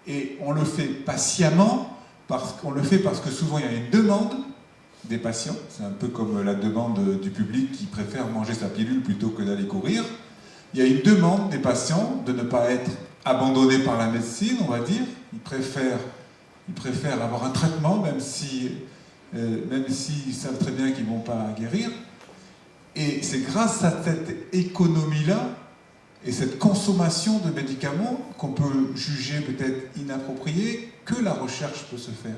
et on le fait patiemment, parce que souvent il y a une demande des patients, c'est un peu comme la demande du public qui préfère manger sa pilule plutôt que d'aller courir. Il y a une demande des patients de ne pas être abandonnés par la médecine, on va dire. Ils préfèrent avoir un traitement, même s'ils savent très bien qu'ils ne vont pas guérir. Et c'est grâce à cette économie-là et cette consommation de médicaments qu'on peut juger peut-être inappropriée que la recherche peut se faire.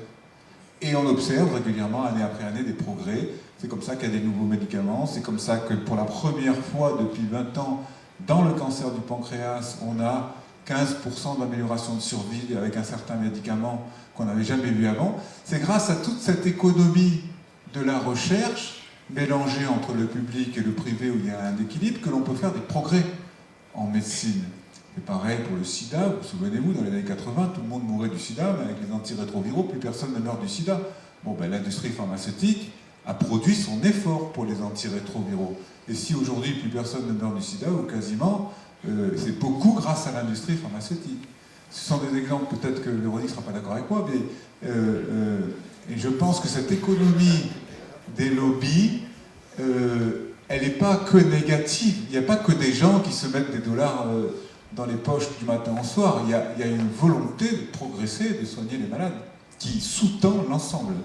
Et on observe régulièrement, année après année, des progrès. C'est comme ça qu'il y a des nouveaux médicaments. C'est comme ça que pour la première fois depuis 20 ans, dans le cancer du pancréas, on a 15% d'amélioration de survie avec un certain médicament qu'on n'avait jamais vu avant. C'est grâce à toute cette économie de la recherche mélanger entre le public et le privé où il y a un équilibre que l'on peut faire des progrès en médecine. C'est pareil pour le sida, vous souvenez-vous, dans les années 80, tout le monde mourait du sida, mais avec les antirétroviraux, plus personne ne meurt du sida. Bon, ben, l'industrie pharmaceutique a produit son effort pour les antirétroviraux. Et si aujourd'hui plus personne ne meurt du sida, ou quasiment, c'est beaucoup grâce à l'industrie pharmaceutique. Ce sont des exemples, peut-être que Véronique ne sera pas d'accord avec moi, mais et je pense que cette économie des lobbies, elle n'est pas que négative. Il n'y a pas que des gens qui se mettent des dollars dans les poches du matin au soir. Il y a une volonté de progresser, de soigner les malades, qui sous-tend l'ensemble.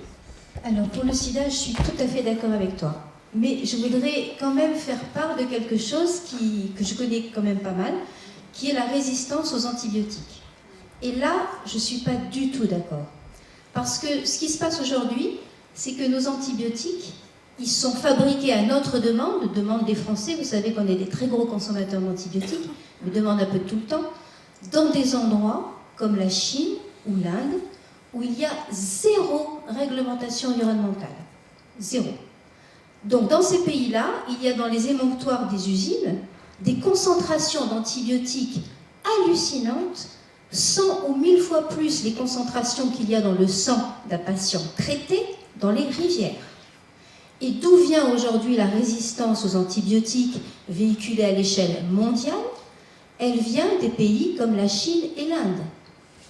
Alors pour le sida, je suis tout à fait d'accord avec toi. Mais je voudrais quand même faire part de quelque chose que je connais quand même pas mal, qui est la résistance aux antibiotiques. Et là, je ne suis pas du tout d'accord. Parce que ce qui se passe aujourd'hui, c'est que nos antibiotiques, ils sont fabriqués à notre demande des Français. Vous savez qu'on est des très gros consommateurs d'antibiotiques, ils demandent un peu tout le temps, dans des endroits comme la Chine ou l'Inde, où il y a zéro réglementation environnementale. Zéro. Donc dans ces pays-là, il y a dans les émonctoires des usines des concentrations d'antibiotiques hallucinantes, 100 ou 1000 fois plus les concentrations qu'il y a dans le sang d'un patient traité dans les rivières. Et d'où vient aujourd'hui la résistance aux antibiotiques véhiculée à l'échelle mondiale? Elle vient des pays comme la Chine et l'Inde.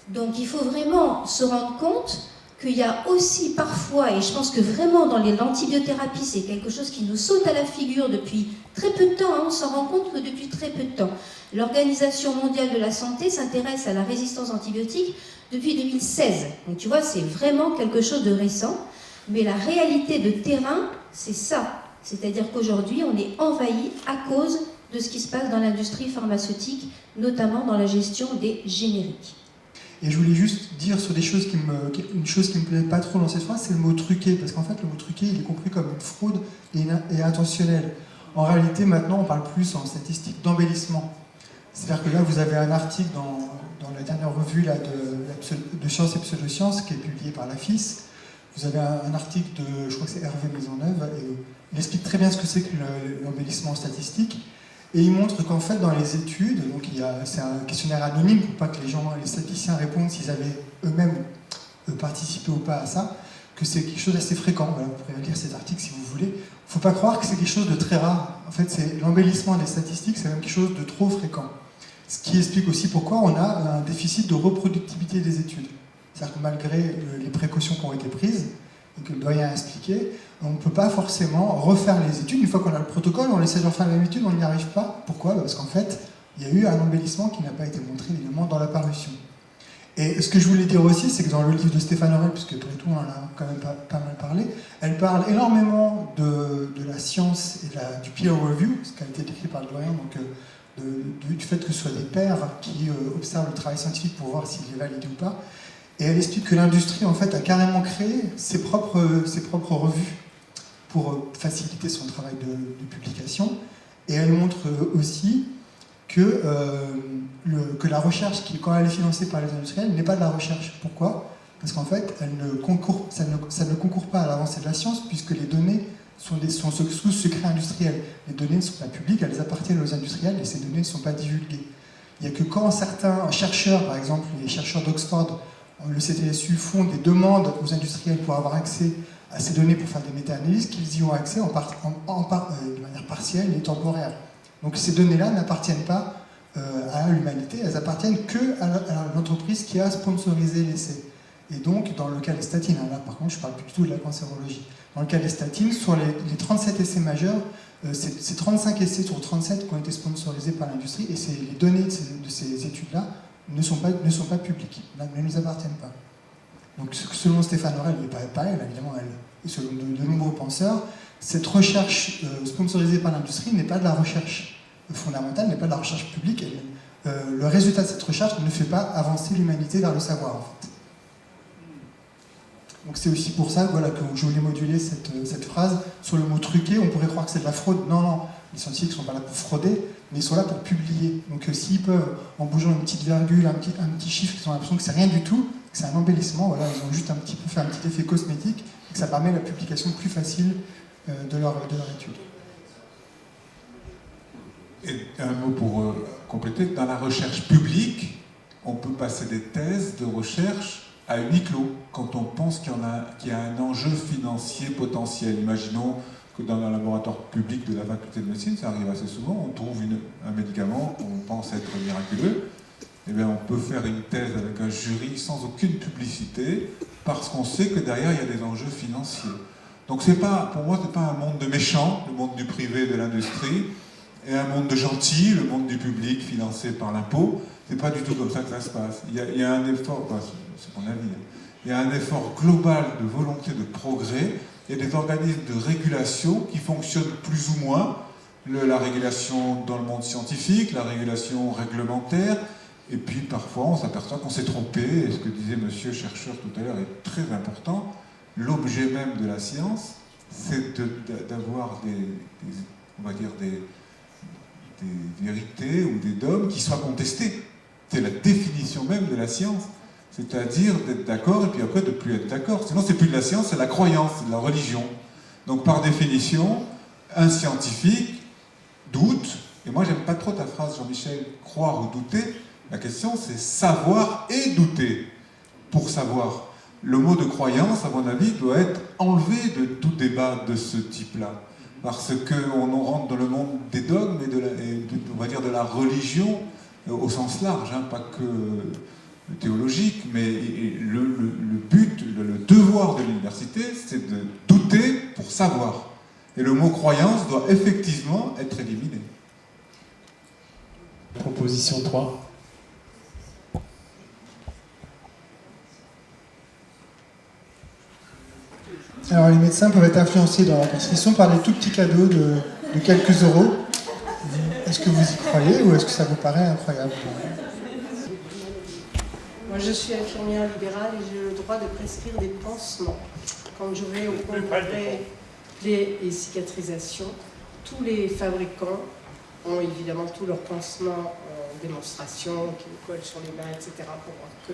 Donc il faut vraiment se rendre compte qu'il y a aussi parfois, et je pense que vraiment dans l'antibiothérapie, c'est quelque chose qui nous saute à la figure depuis très peu de temps, on s'en rend compte que depuis très peu de temps. L'Organisation mondiale de la santé s'intéresse à la résistance antibiotique depuis 2016. Donc tu vois, c'est vraiment quelque chose de récent. Mais la réalité de terrain, c'est ça. C'est-à-dire qu'aujourd'hui, on est envahi à cause de ce qui se passe dans l'industrie pharmaceutique, notamment dans la gestion des génériques. Et je voulais juste dire sur une chose qui me plaît pas trop dans cette phrase, c'est le mot truqué, parce qu'en fait le mot truqué il est compris comme une fraude et intentionnelle. En réalité maintenant on parle plus en statistique d'embellissement. C'est-à-dire que là vous avez un article dans la dernière revue là, de Sciences et Pseudosciences qui est publié par la FIS. Vous avez un article de, je crois que c'est Hervé Maisonneuve, et il explique très bien ce que c'est que l'embellissement statistique. Et il montre qu'en fait, dans les études, donc c'est un questionnaire anonyme pour pas que les statisticiens répondent s'ils avaient eux-mêmes participé ou pas à ça, que c'est quelque chose d'assez fréquent. Voilà, vous pourrez lire cet article si vous voulez. Il ne faut pas croire que c'est quelque chose de très rare. En fait, c'est l'embellissement des statistiques, c'est même quelque chose de trop fréquent. Ce qui explique aussi pourquoi on a un déficit de reproductibilité des études. C'est-à-dire que malgré les précautions qui ont été prises, et que le doyen a expliqué, on ne peut pas forcément refaire les études. Une fois qu'on a le protocole, on essaie de refaire la même étude, on n'y arrive pas. Pourquoi? Parce qu'en fait, il y a eu un embellissement qui n'a pas été montré évidemment dans la parution. Et ce que je voulais dire aussi, c'est que dans le livre de Stéphane Aurel, puisque après tout on en a quand même pas mal parlé, elle parle énormément de la science et du peer review, ce qui a été décrit par le doyen, donc du fait que ce soit des pairs qui observent le travail scientifique pour voir s'il est validé ou pas. Et elle explique que l'industrie en fait a carrément créé ses propres revues pour faciliter son travail de publication. Et elle montre aussi que la recherche, quand elle est financée par les industriels, n'est pas de la recherche. Pourquoi? Parce qu'en fait, ça ne concourt pas à l'avancée de la science, puisque les données sont sous secret industriel. Les données ne sont pas publiques, elles appartiennent aux industriels et ces données ne sont pas divulguées. Il n'y a que quand certains chercheurs, par exemple les chercheurs d'Oxford, le CTSU, font des demandes aux industriels pour avoir accès à ces données pour faire des méta-analyses, qu'ils y ont accès de manière partielle et temporaire. Donc ces données-là n'appartiennent pas à l'humanité, elles appartiennent que à l'entreprise qui a sponsorisé l'essai. Et donc, dans le cas des statines, là par contre je ne parle plus du tout de la cancérologie, dans le cas des statines, sur les 37 essais majeurs, c'est 35 essais sur 37 qui ont été sponsorisés par l'industrie, et les données de ces études-là ne sont pas publiques, ne nous appartiennent pas. Donc selon Stéphane Aurel, il n'est pas pareil, évidemment, et selon de nombreux penseurs, cette recherche sponsorisée par l'industrie n'est pas de la recherche fondamentale, n'est pas de la recherche publique, le résultat de cette recherche ne fait pas avancer l'humanité vers le savoir, en fait. Donc c'est aussi pour ça voilà, que je voulais moduler cette phrase sur le mot truqué. On pourrait croire que c'est de la fraude. Non, non, les scientifiques ne sont pas là pour frauder, mais ils sont là pour publier. Donc s'ils peuvent, en bougeant une petite virgule, un petit chiffre, ils ont l'impression que c'est rien du tout, que c'est un embellissement, voilà, ils ont juste un petit peu fait un petit effet cosmétique, et que ça permet la publication plus facile de leur étude. Et un mot pour compléter, dans la recherche publique, on peut passer des thèses de recherche à huis clos quand on pense qu'il y a un enjeu financier potentiel. Imaginons que dans un laboratoire public de la faculté de médecine, ça arrive assez souvent, on trouve un médicament qu'on pense être miraculeux, et bien on peut faire une thèse avec un jury sans aucune publicité parce qu'on sait que derrière il y a des enjeux financiers. Donc pour moi, c'est pas un monde de méchants, le monde du privé, de l'industrie, et un monde de gentils, le monde du public financé par l'impôt. C'est pas du tout comme ça que ça se passe. Il y a un effort, c'est mon avis, il y a un effort global de volonté de progrès. Il y a des organismes de régulation qui fonctionnent plus ou moins. La régulation dans le monde scientifique, la régulation réglementaire, et puis parfois on s'aperçoit qu'on s'est trompé, et ce que disait monsieur chercheur tout à l'heure est très important. L'objet même de la science, c'est d'avoir on va dire des vérités ou des dogmes qui soient contestés. C'est la définition même de la science. C'est-à-dire d'être d'accord et puis après de ne plus être d'accord. Sinon, c'est plus de la science, c'est de la croyance, c'est de la religion. Donc, par définition, un scientifique doute, et moi, j'aime pas trop ta phrase, Jean-Michel, croire ou douter. La question, c'est savoir et douter pour savoir. Le mot de croyance, à mon avis, doit être enlevé de tout débat de ce type-là. Parce qu'on rentre dans le monde des dogmes et on va dire de la religion au sens large, hein, pas que théologique, mais le but, le devoir de l'université, c'est de douter pour savoir. Et le mot croyance doit effectivement être éliminé. Proposition 3. Alors les médecins peuvent être influencés dans la prescription par des tout petits cadeaux de quelques euros. Est-ce que vous y croyez ou est-ce que ça vous paraît incroyable? Moi, je suis infirmière libérale et j'ai le droit de prescrire des pansements. Quand je vais au congrès plaies et cicatrisation, tous les fabricants ont évidemment tous leurs pansements en démonstration, qui nous collent sur les mains, etc., pour voir que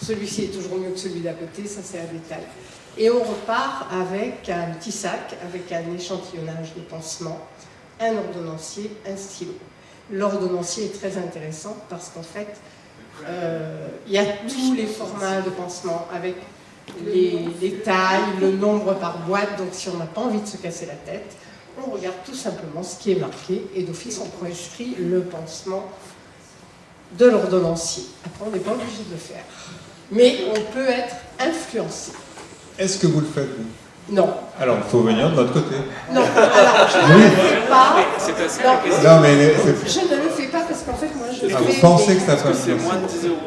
celui-ci est toujours mieux que celui d'à côté, ça c'est un détail. Et on repart avec un petit sac, avec un échantillonnage de pansements, un ordonnancier, un stylo. L'ordonnancier est très intéressant parce qu'en fait, il y a tous les formats de pansements avec les tailles, le nombre par boîte. Donc si on n'a pas envie de se casser la tête, on regarde tout simplement ce qui est marqué et d'office on prescrit le pansement de l'ordonnancier. Après, on n'est pas obligé de le faire. Mais on peut être influencé. Est-ce que vous le faites, vous? Non. Alors, il faut venir de notre côté. Non, alors je ne le fais pas. Non, mais je ne le fais pas parce qu'en fait, moi, je fais... Vous pensez que ça peut C'est moins de 10 euros.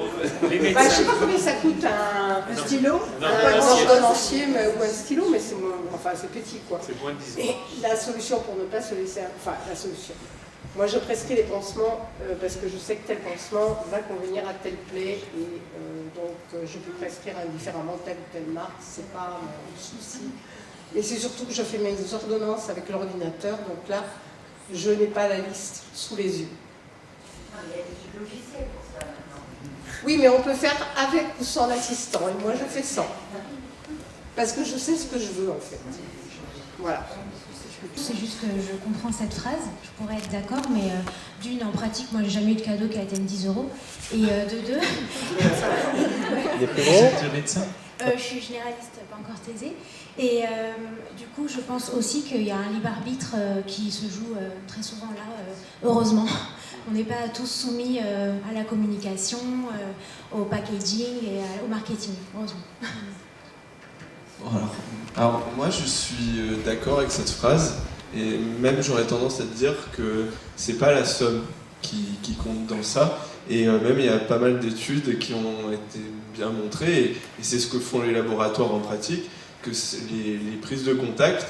Je ne sais pas combien ça coûte un stylo, un ordonnancier ou un stylo, mais c'est petit, quoi. C'est moins de 10 euros. Et la solution pour ne pas se laisser... Enfin, la solution. Moi, je prescris les pansements parce que je sais que tel pansement va convenir à telle plaie et donc je peux prescrire indifféremment telle ou telle marque, c'est pas mon souci. Et c'est surtout que je fais mes ordonnances avec l'ordinateur, donc là, je n'ai pas la liste sous les yeux. Il y a des logiciels pour ça maintenant. Oui, mais on peut faire avec ou sans l'assistant, et moi je fais sans. Parce que je sais ce que je veux en fait. Voilà. C'est juste que je comprends cette phrase, je pourrais être d'accord, mais d'une, en pratique, moi j'ai jamais eu de cadeau qui atteigne 10 euros. Et de deux... Vous êtes médecin ? Je suis généraliste, pas encore thésée. Et du coup, je pense aussi qu'il y a un libre arbitre qui se joue très souvent là, heureusement. On n'est pas tous soumis à la communication, au packaging et au marketing, heureusement. Voilà. Alors moi je suis d'accord avec cette phrase et même j'aurais tendance à dire que c'est pas la somme qui compte dans ça et même il y a pas mal d'études qui ont été bien montrées et c'est ce que font les laboratoires en pratique, que les prises de contact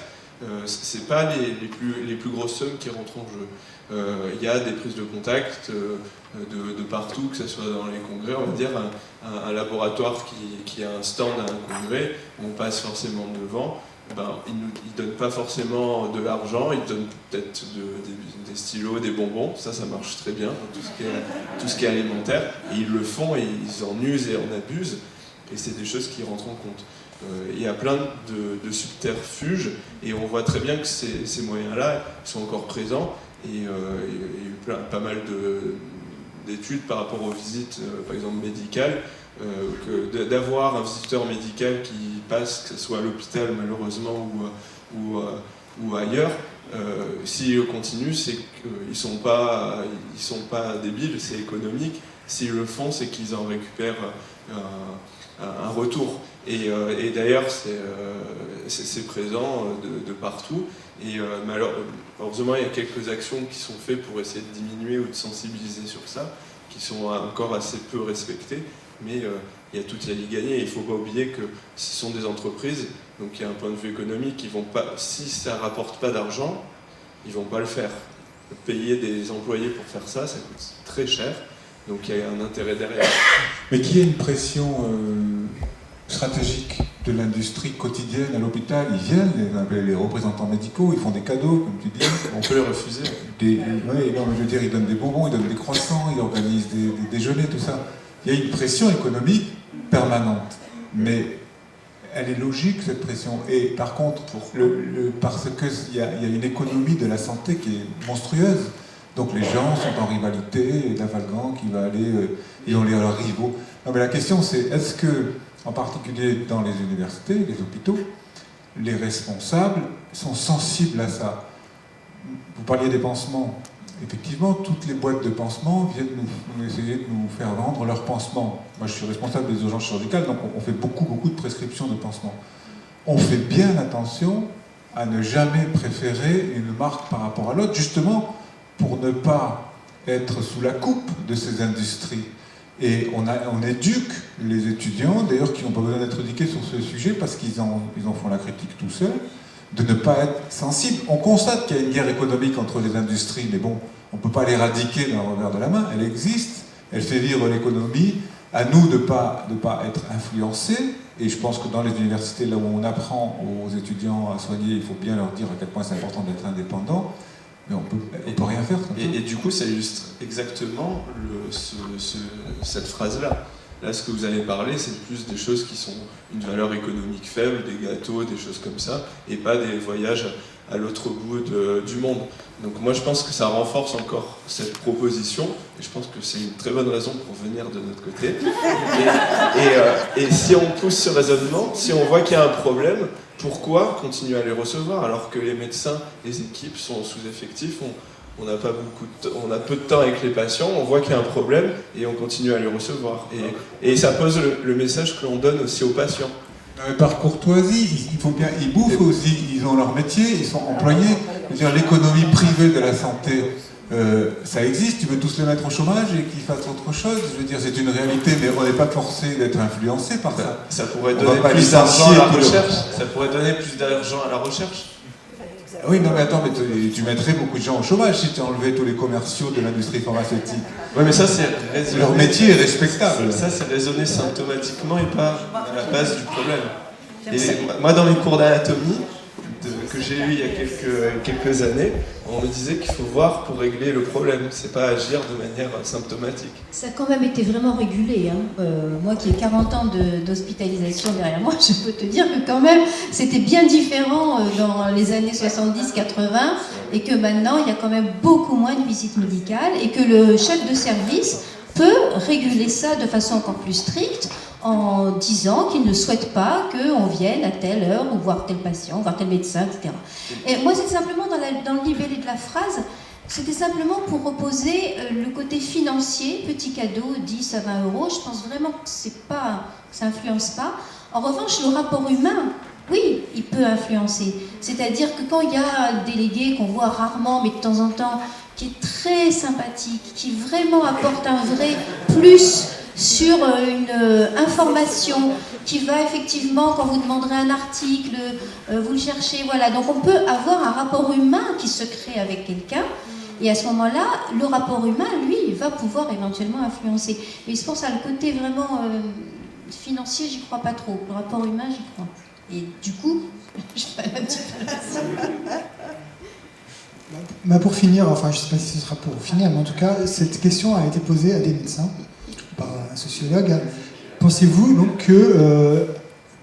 c'est pas les plus grosses sommes qui rentrent en jeu. Il y a des prises de contact de partout, que ce soit dans les congrès, on va dire un laboratoire qui a un stand à un congrès, on passe forcément devant, il ne donne pas forcément de l'argent, il donne peut-être des stylos, des bonbons, ça marche très bien, tout ce qui est alimentaire, et ils le font et ils en usent et en abusent, et c'est des choses qui rentrent en compte. Il y a plein de subterfuges et on voit très bien que ces moyens-là sont encore présents et il y a eu pas mal d'études par rapport aux visites, par exemple médicales, d'avoir un visiteur médical qui passe, que ce soit à l'hôpital malheureusement ou ailleurs, s'il continue, c'est qu'ils ne sont pas débiles, c'est économique. S'ils le font, c'est qu'ils en récupèrent un retour. Et d'ailleurs, c'est présent de partout. Et malheureusement, il y a quelques actions qui sont faites pour essayer de diminuer ou de sensibiliser sur ça, qui sont encore assez peu respectées. Mais il y a tout à y gagner. Il ne faut pas oublier que ce sont des entreprises, donc il y a un point de vue économique, ils vont pas, si ça ne rapporte pas d'argent, ils ne vont pas le faire. Payer des employés pour faire ça, ça coûte très cher. Donc il y a un intérêt derrière. Mais qu'il y ait une pression stratégique de l'industrie quotidienne à l'hôpital, ils viennent, les représentants médicaux, ils font des cadeaux, comme tu dis. On peut les refuser. Non, je veux dire, ils donnent des bonbons, ils donnent des croissants, ils organisent des déjeuners, tout ça. Il y a une pression économique permanente. Mais elle est logique, cette pression. Et par contre, parce qu'il y a une économie de la santé qui est monstrueuse. Donc les gens sont en rivalité, et Lavalgan qui va aller, ils ont leurs rivaux. Non, mais la question c'est, est-ce que, en particulier dans les universités, les hôpitaux, les responsables sont sensibles à ça? Vous parliez des pansements. Effectivement, toutes les boîtes de pansements viennent nous essayer de nous faire vendre leurs pansements. Moi, je suis responsable des urgences chirurgicales, donc on fait beaucoup de prescriptions de pansements. On fait bien attention à ne jamais préférer une marque par rapport à l'autre, justement pour ne pas être sous la coupe de ces industries. Et on éduque les étudiants, d'ailleurs qui n'ont pas besoin d'être éduqués sur ce sujet, parce qu'ils en font la critique tout seuls, de ne pas être sensibles. On constate qu'il y a une guerre économique entre les industries, mais bon, on ne peut pas l'éradiquer d'un revers de la main, elle existe, elle fait vivre l'économie, à nous de ne pas être influencés, et je pense que dans les universités, là où on apprend aux étudiants à soigner, il faut bien leur dire à quel point c'est important d'être indépendant, mais on peut rien faire. Et du coup, ça illustre exactement cette phrase-là. Là, ce que vous avez parlé, c'est plus des choses qui sont une valeur économique faible, des gâteaux, des choses comme ça, et pas des voyages à l'autre bout du monde. Donc moi, je pense que ça renforce encore cette proposition, et je pense que c'est une très bonne raison pour venir de notre côté. Et si on pousse ce raisonnement, si on voit qu'il y a un problème, pourquoi continuer à les recevoir alors que les médecins, les équipes sont sous-effectifs, on a peu de temps avec les patients, on voit qu'il y a un problème et on continue à les recevoir. Et ça pose le message que l'on donne aussi aux patients. Par courtoisie, il faut bien, ils bouffent aussi, ils ont leur métier, ils sont employés. Je veux dire, l'économie privée de la santé, ça existe, tu veux tous les mettre au chômage et qu'ils fassent autre chose. Je veux dire, c'est une réalité, mais on n'est pas forcé d'être influencé par ça. Ça pourrait donner plus d'argent à la recherche. Ça pourrait donner plus d'argent à la recherche. Oui, non mais attends, mais tu mettrais beaucoup de gens au chômage si tu enlevais tous les commerciaux de l'industrie pharmaceutique. Oui, mais ça c'est raisonné. Leur métier est respectable. Ça c'est raisonné symptomatiquement et pas à la base du problème. Et moi, dans les cours d'anatomie que j'ai eu il y a quelques années, on me disait qu'il faut voir pour régler le problème, c'est pas agir de manière symptomatique. Ça a quand même été vraiment régulé. Moi qui ai 40 ans d'hospitalisation derrière moi, je peux te dire que quand même c'était bien différent dans les années 70-80 et que maintenant il y a quand même beaucoup moins de visites médicales et que le chef de service peut réguler ça de façon encore plus stricte en disant qu'il ne souhaite pas qu'on vienne à telle heure ou voir tel patient, voir tel médecin, etc. Et moi, c'est simplement dans le libellé de la phrase, c'était simplement pour reposer le côté financier, petit cadeau, 10 à 20 euros. Je pense vraiment que ça influence pas. En revanche, le rapport humain, oui, il peut influencer. C'est-à-dire que quand il y a un délégué qu'on voit rarement, mais de temps en temps, qui est très sympathique, qui vraiment apporte un vrai plus sur une information, qui va effectivement, quand vous demanderez un article, vous le cherchez, voilà. Donc on peut avoir un rapport humain qui se crée avec quelqu'un, et à ce moment-là, le rapport humain, lui, va pouvoir éventuellement influencer. Mais je pense à le côté vraiment financier, j'y crois pas trop. Le rapport humain, j'y crois. Et du coup, je fais un petit peu Bah pour finir, enfin je ne sais pas si ce sera pour finir, mais en tout cas, cette question a été posée à des médecins par un sociologue. Pensez-vous donc que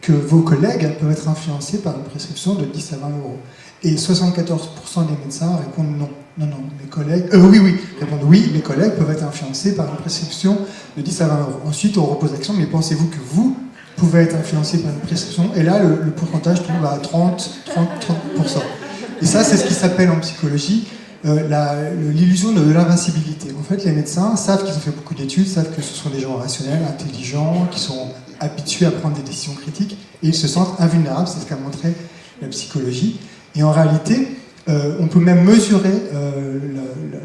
que vos collègues peuvent être influencés par une prescription de 10 à 20 euros. Et 74% des médecins répondent non. Non, mes collègues... répondent oui, mes collègues peuvent être influencés par une prescription de 10 à 20 euros. Ensuite, on repose la question, mais pensez-vous que vous pouvez être influencé par une prescription? Et là, le pourcentage tombe à 30%. Et ça, c'est ce qui s'appelle en psychologie l'illusion de l'invincibilité. En fait, les médecins savent qu'ils ont fait beaucoup d'études, savent que ce sont des gens rationnels, intelligents, qui sont habitués à prendre des décisions critiques, et ils se sentent invulnérables, c'est ce qu'a montré la psychologie. Et en réalité, on peut même mesurer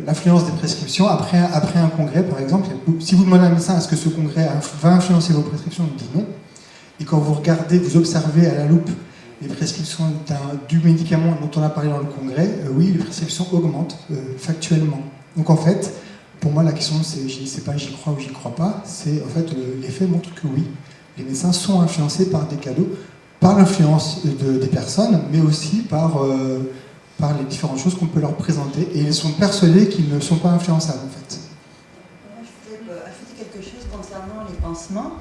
l'influence des prescriptions après un congrès, par exemple. Si vous demandez à un médecin est-ce que ce congrès va influencer vos prescriptions, il dit non. Et quand vous regardez, vous observez à la loupe les prescriptions du médicament dont on a parlé dans le congrès, oui, les prescriptions augmentent factuellement. Donc en fait, pour moi, la question, c'est pas j'y crois ou j'y crois pas, c'est en fait l'effet montre que oui, les médecins sont influencés par des cadeaux, par l'influence des personnes, mais aussi par les différentes choses qu'on peut leur présenter, et ils sont persuadés qu'ils ne sont pas influençables en fait. Moi, je voudrais ajouter quelque chose concernant les pansements.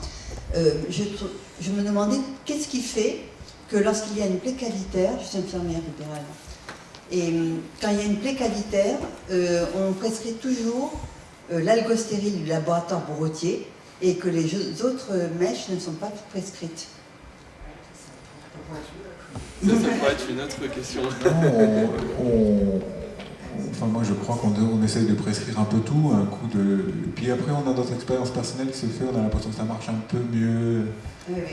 Je me demandais qu'est-ce qui fait que lorsqu'il y a une plaie cavitaire, je suis infirmière libérale, et quand il y a une plaie cavitaire, on prescrit toujours l'algostéryl du laboratoire Brotier, et que les autres mèches ne sont pas prescrites. Ça pourrait être une autre question. Enfin, moi je crois qu'on essaye de prescrire un peu tout, un coup de... Puis après on a notre expérience personnelle qui se fait, on a l'impression que ça marche un peu mieux,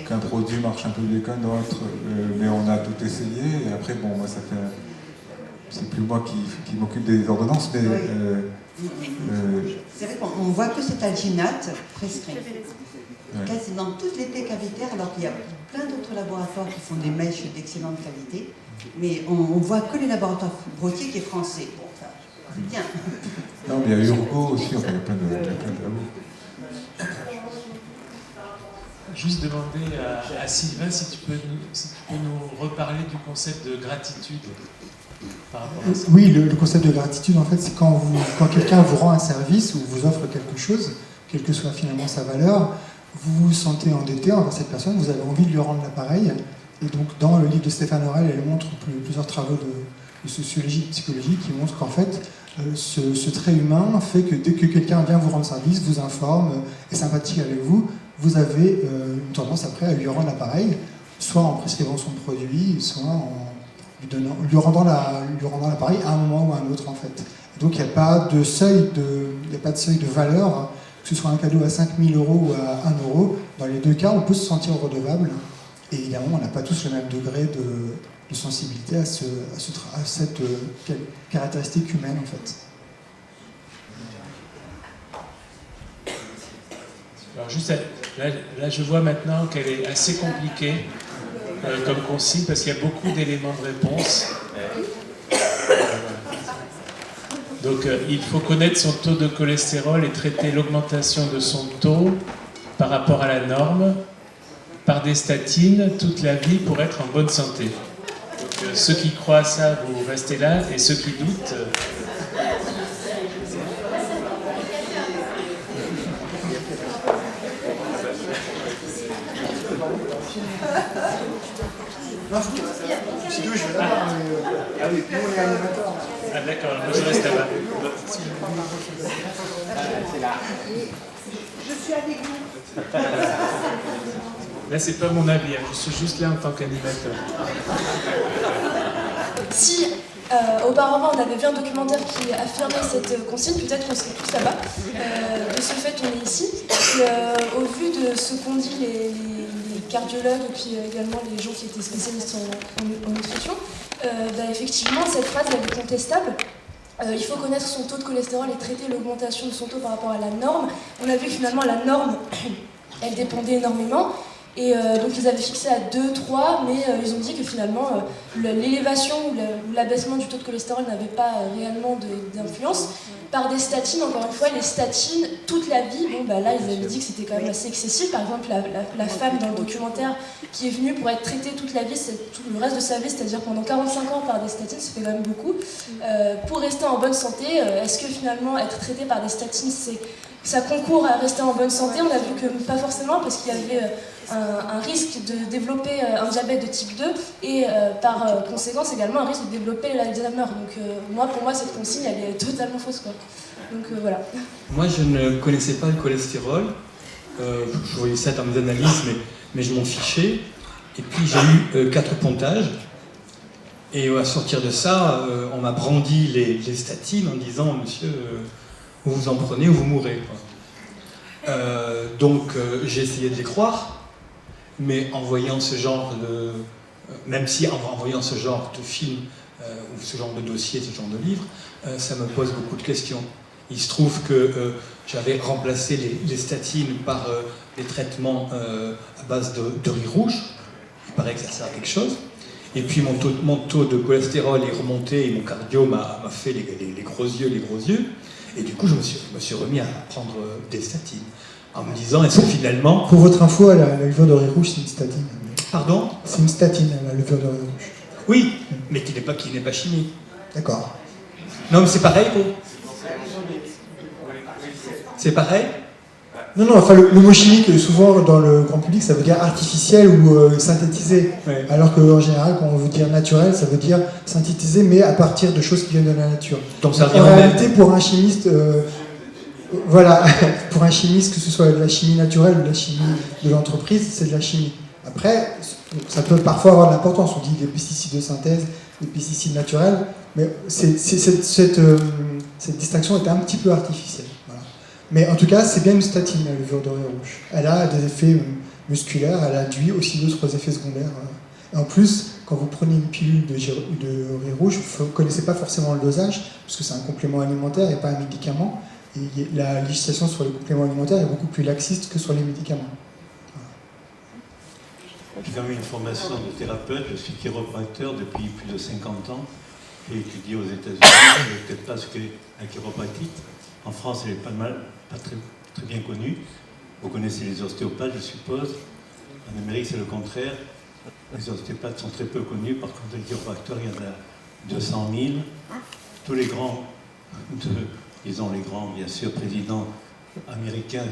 qu'un produit marche un peu mieux qu'un autre, mais on a tout essayé, et après bon, moi ça fait... C'est plus moi qui m'occupe des ordonnances, mais... C'est vrai qu'on voit que cet alginate prescrit. Quasi dans toutes les plaies cavitaires, alors qu'il y a plein d'autres laboratoires qui font des mèches d'excellente qualité, mais on voit que les laboratoires Brotier qui est français. Bon, ça, c'est bien. Non, mais il y a Urgo aussi, enfin, il y a plein de labos. Juste demander à Sylvain si tu peux nous reparler du concept de gratitude par rapport à ça. Oui, le concept de gratitude, en fait, c'est quand quelqu'un vous rend un service ou vous offre quelque chose, quelle que soit finalement sa valeur, vous vous sentez endetté envers cette personne, vous avez envie de lui rendre l'appareil. Et donc, dans le livre de Stéphane Aurel, elle montre plusieurs travaux de sociologie et de psychologie qui montrent qu'en fait, ce trait humain fait que dès que quelqu'un vient vous rendre service, vous informe, est sympathique avec vous, vous avez une tendance après à lui rendre l'appareil, soit en prescrivant son produit, soit en lui rendant l'appareil à un moment ou à un autre, en fait. Et donc, il n'y a pas de seuil de valeur, que ce soit un cadeau à 5 000 euros ou à 1 euro. Dans les deux cas, on peut se sentir redevable. Et évidemment, on n'a pas tous le même degré de sensibilité à cette caractéristique humaine, en fait. Alors juste, là, je vois maintenant qu'elle est assez compliquée comme consigne, parce qu'il y a beaucoup d'éléments de réponse. Donc il faut connaître son taux de cholestérol et traiter l'augmentation de son taux par rapport à la norme par des statines toute la vie pour être en bonne santé. Donc ceux qui croient à ça, vous restez là, et ceux qui doutent... Si tu veux, je vais là-bas, mais... Ah oui, nous on est animateurs. Ah d'accord, moi je reste là-bas. Je suis avec vous. Là, c'est pas mon avis, je suis juste là en tant qu'animateur. Si auparavant on avait vu un documentaire qui affirmait cette consigne, peut-être qu'on serait tous là-bas. De ce fait, on est ici. Et, au vu de ce qu'ont dit les cardiologues et puis également les gens qui étaient spécialistes en nutrition, effectivement, cette phrase elle est contestable. Il faut connaître son taux de cholestérol et traiter l'augmentation de son taux par rapport à la norme. On a vu que finalement la norme, elle dépendait énormément. Et donc ils avaient fixé à 2, 3, mais ils ont dit que finalement l'élévation ou l'abaissement du taux de cholestérol n'avait pas réellement d'influence. Par des statines, encore une fois, les statines, toute la vie, là ils avaient dit que c'était quand même assez excessif. Par exemple, la femme dans le documentaire qui est venue pour être traitée toute la vie, c'est tout le reste de sa vie, c'est-à-dire pendant 45 ans par des statines, ça fait quand même beaucoup. Pour rester en bonne santé, est-ce que finalement être traité par des statines, c'est ça concourt à rester en bonne santé. On a vu que pas forcément, parce qu'il y avait un risque de développer un diabète de type 2 et par conséquence également un risque de développer l'Alzheimer. Donc pour moi, cette consigne, elle est totalement fausse, quoi. Donc voilà. Moi, je ne connaissais pas le cholestérol. Je voyais ça dans mes analyses, mais je m'en fichais. Et puis j'ai eu 4 pontages. Et à sortir de ça, on m'a brandi les statines en disant « Monsieur, vous en prenez ou vous mourrez ». Donc j'ai essayé de les croire, mais en voyant ce genre de... Même si en voyant ce genre de film, ou ce genre de dossier, ce genre de livre, ça me pose beaucoup de questions. Il se trouve que j'avais remplacé les statines par des traitements à base de riz rouge. Il paraît que ça sert à quelque chose. Et puis mon taux de cholestérol est remonté et mon cardio m'a fait les gros yeux. Et du coup, je me suis remis à prendre des statines. En me disant, est-ce que finalement... Pour votre info, la levure de riz rouge, c'est une statine. Pardon? C'est une statine, la levure de riz rouge. Oui, mais qui n'est pas chimique. D'accord. Non, mais c'est pareil, gros. C'est pareil? Non, enfin le mot chimique, souvent dans le grand public, ça veut dire artificiel ou synthétisé. Ouais. Alors qu'en général, quand on veut dire naturel, ça veut dire synthétisé, mais à partir de choses qui viennent de la nature. Donc ça en réalité, pour un chimiste, voilà, pour un chimiste, que ce soit de la chimie naturelle ou de la chimie de l'entreprise, c'est de la chimie. Après, ça peut parfois avoir de l'importance. On dit des pesticides de synthèse, des pesticides naturels, mais cette distinction est un petit peu artificielle. Mais en tout cas, c'est bien une statine, la levure de riz rouge. Elle a des effets musculaires, elle induit aussi d'autres effets secondaires. Et en plus, quand vous prenez une pilule de riz rouge, vous ne connaissez pas forcément le dosage, parce que c'est un complément alimentaire et pas un médicament. Et la législation sur les compléments alimentaires est beaucoup plus laxiste que sur les médicaments. J'ai quand même une formation de thérapeute, je suis chiropracteur depuis plus de 50 ans. J'ai étudié aux États-Unis, je ne sais peut-être pas ce qu'est la chiropratique. En France, elle n'est pas très bien connue. Vous connaissez les ostéopathes, je suppose. En Amérique, c'est le contraire. Les ostéopathes sont très peu connus. Par contre, les chiropracteurs, il y en a 200 000. Tous les grands, disons les grands, bien sûr, présidents américains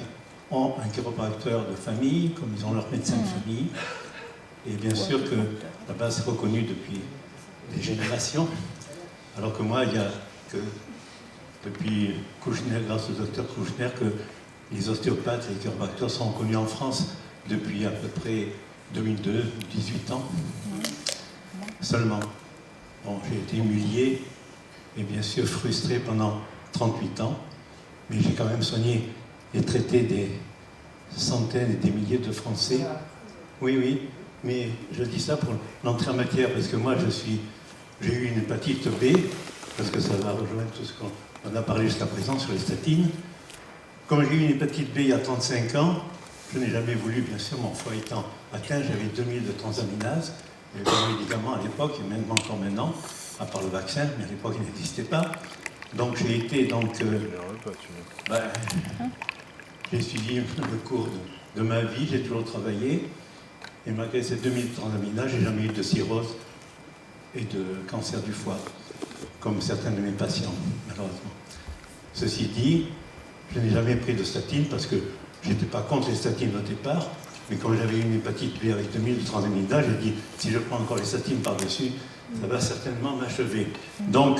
ont un chiropracteur de famille, comme ils ont leur médecin de famille. Et bien sûr que là-bas, c'est reconnu depuis des générations. Alors que moi, il y a que... depuis Kouchner, grâce au docteur Kouchner, que les ostéopathes et les chiropracteurs sont reconnus en France depuis à peu près 2002, 18 ans seulement. Bon, j'ai été humilié et bien sûr frustré pendant 38 ans, mais j'ai quand même soigné et traité des centaines et des milliers de Français. Oui, mais je dis ça pour l'entrée en matière, parce que moi j'ai eu une hépatite B, parce que ça va rejoindre tout ce qu'on a parlé jusqu'à présent sur les statines. Comme j'ai eu une hépatite B il y a 35 ans, je n'ai jamais voulu, bien sûr, mon foie étant atteint, j'avais 2000 de transaminase, il y avait des médicaments à l'époque, et même encore maintenant, à part le vaccin, mais à l'époque il n'existait pas. Donc j'ai été, j'ai suivi le cours de ma vie, j'ai toujours travaillé, et malgré ces 2000 de transaminase, j'ai jamais eu de cirrhose et de cancer du foie, comme certains de mes patients, malheureusement. Ceci dit, je n'ai jamais pris de statine parce que je n'étais pas contre les statines au départ, mais quand j'avais une hépatite B avec 2000 de transaminase, j'ai dit, si je prends encore les statines par-dessus, ça va certainement m'achever. Donc,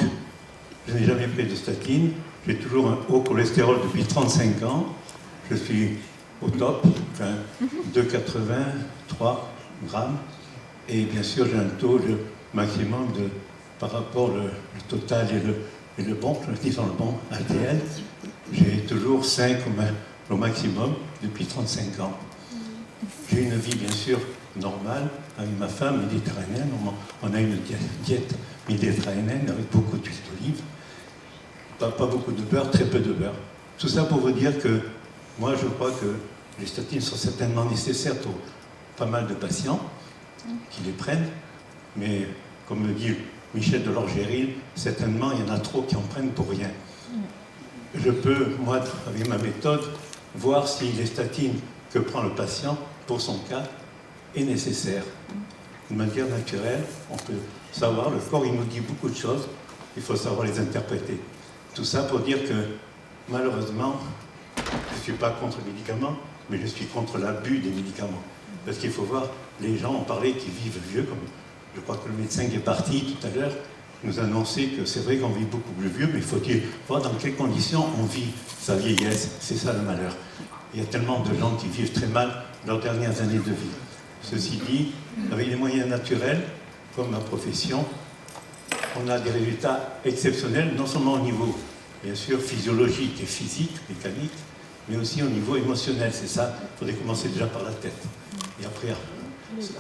je n'ai jamais pris de statine, j'ai toujours un haut cholestérol depuis 35 ans, je suis au top, enfin, 2,83 grammes, et bien sûr j'ai un taux maximum par rapport le total et le bon, disons le bon LDL, j'ai toujours 5 au maximum depuis 35 ans. J'ai une vie bien sûr normale avec ma femme méditerranéenne, on a une diète méditerranéenne avec beaucoup d'huile d'olive, pas beaucoup de beurre, très peu de beurre. Tout ça pour vous dire que moi je crois que les statines sont certainement nécessaires pour pas mal de patients qui les prennent, mais comme me dit Michel Delorgéril, certainement il y en a trop qui en prennent pour rien. Je peux, moi, avec ma méthode, voir si les statines que prend le patient, pour son cas, est nécessaire. De manière naturelle, on peut savoir, le corps il nous dit beaucoup de choses, il faut savoir les interpréter. Tout ça pour dire que, malheureusement, suis pas contre les médicaments, mais je suis contre l'abus des médicaments. Parce qu'il faut voir, les gens ont parlé qui vivent vieux, comme je crois que le médecin qui est parti tout à l'heure nous a annoncé que c'est vrai qu'on vit beaucoup plus vieux, mais il faut voir dans quelles conditions on vit sa vieillesse. C'est ça le malheur. Il y a tellement de gens qui vivent très mal leurs dernières années de vie. Ceci dit, avec les moyens naturels, comme ma profession, on a des résultats exceptionnels, non seulement au niveau, bien sûr, physiologique et physique, mécanique, mais aussi au niveau émotionnel. C'est ça, il faudrait commencer déjà par la tête. Et après,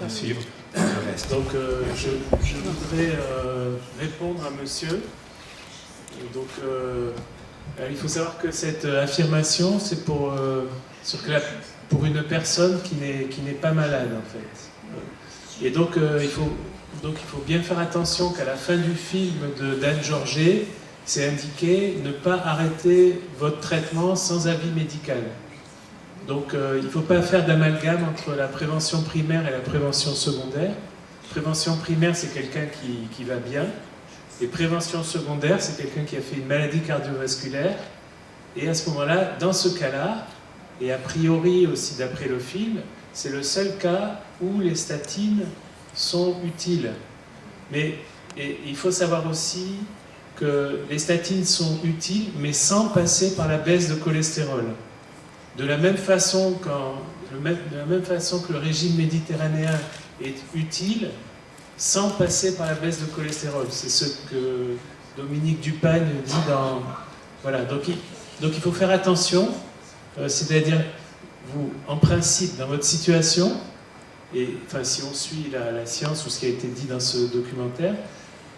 à suivre le reste. Donc, je voudrais répondre à monsieur. Donc, il faut savoir que cette affirmation, c'est pour une personne qui n'est pas malade, en fait. Et donc, il faut bien faire attention qu'à la fin du film d'Anne Georget, c'est indiqué ne pas arrêter votre traitement sans avis médical. Donc il ne faut pas faire d'amalgame entre la prévention primaire et la prévention secondaire. Prévention primaire, c'est quelqu'un qui va bien. Et prévention secondaire, c'est quelqu'un qui a fait une maladie cardiovasculaire. Et à ce moment-là, dans ce cas-là, et a priori aussi d'après le film, c'est le seul cas où les statines sont utiles. Mais il faut savoir aussi que les statines sont utiles, mais sans passer par la baisse de cholestérol. De la même façon que le régime méditerranéen est utile, sans passer par la baisse de cholestérol. C'est ce que Dominique Dupagne dit dans... Voilà, donc il faut faire attention, c'est-à-dire, vous, en principe, dans votre situation, et enfin, si on suit la science ou ce qui a été dit dans ce documentaire,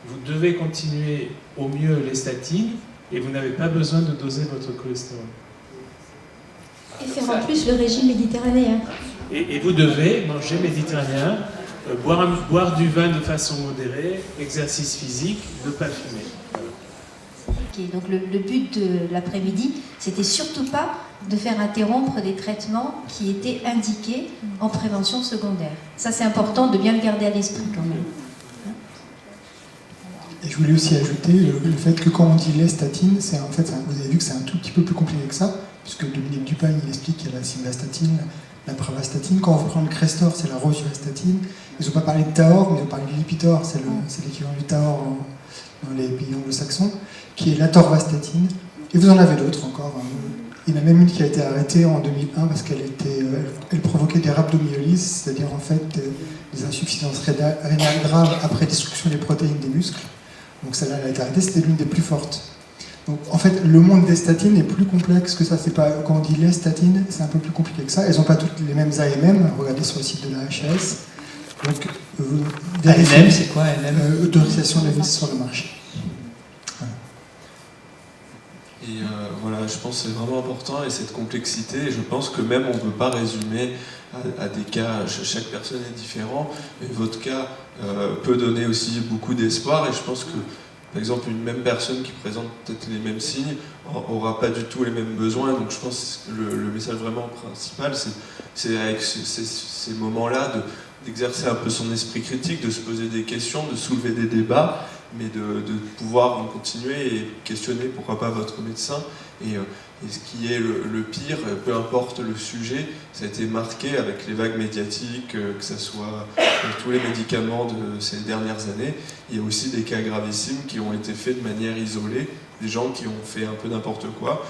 vous devez continuer au mieux les statines et vous n'avez pas besoin de doser votre cholestérol. Et faire en plus le régime méditerranéen. Et vous devez manger méditerranéen, boire du vin de façon modérée, exercice physique, ne pas fumer. Okay, donc le but de l'après-midi, c'était surtout pas de faire interrompre des traitements qui étaient indiqués en prévention secondaire. Ça, c'est important de bien le garder à l'esprit quand même. Et je voulais aussi ajouter le fait que quand on dit les statines, vous avez vu que c'est un tout petit peu plus compliqué que ça, puisque Dominique Dupagne il explique qu'il y a la simvastatine, la pravastatine. Quand on veut prendre le Crestor, c'est la rosuvastatine. Ils n'ont pas parlé de Taor, mais ils ont parlé de Lipitor, c'est l'équivalent du Taor dans les pays anglo-saxons, qui est l'atorvastatine. Et vous en avez d'autres encore. Il y en a même une qui a été arrêtée en 2001 parce qu'elle provoquait des rhabdomyolyses, c'est-à-dire en fait des insuffisances rénales graves après destruction des protéines des muscles. Donc celle-là, elle a été arrêtée, c'était l'une des plus fortes. Donc en fait, le monde des statines est plus complexe que ça. C'est pas, quand on dit les statines, c'est un peu plus compliqué que ça. Elles n'ont pas toutes les mêmes AMM. Regardez sur le site de la HAS. Donc, AMM, c'est quoi AMM? Autorisation de la mise sur le marché. Voilà. Et voilà, je pense que c'est vraiment important, et cette complexité, et je pense que même on ne peut pas résumer à des cas, chaque personne est différent, et votre cas peut donner aussi beaucoup d'espoir, et je pense que, par exemple, une même personne qui présente peut-être les mêmes signes n'aura pas du tout les mêmes besoins, donc je pense que le message vraiment principal, c'est avec ces moments-là d'exercer un peu son esprit critique, de se poser des questions, de soulever des débats, mais de pouvoir continuer et questionner pourquoi pas votre médecin. Et ce qui est le pire, peu importe le sujet, ça a été marqué avec les vagues médiatiques, que ce soit tous les médicaments de ces dernières années. Il y a aussi des cas gravissimes qui ont été faits de manière isolée, des gens qui ont fait un peu n'importe quoi,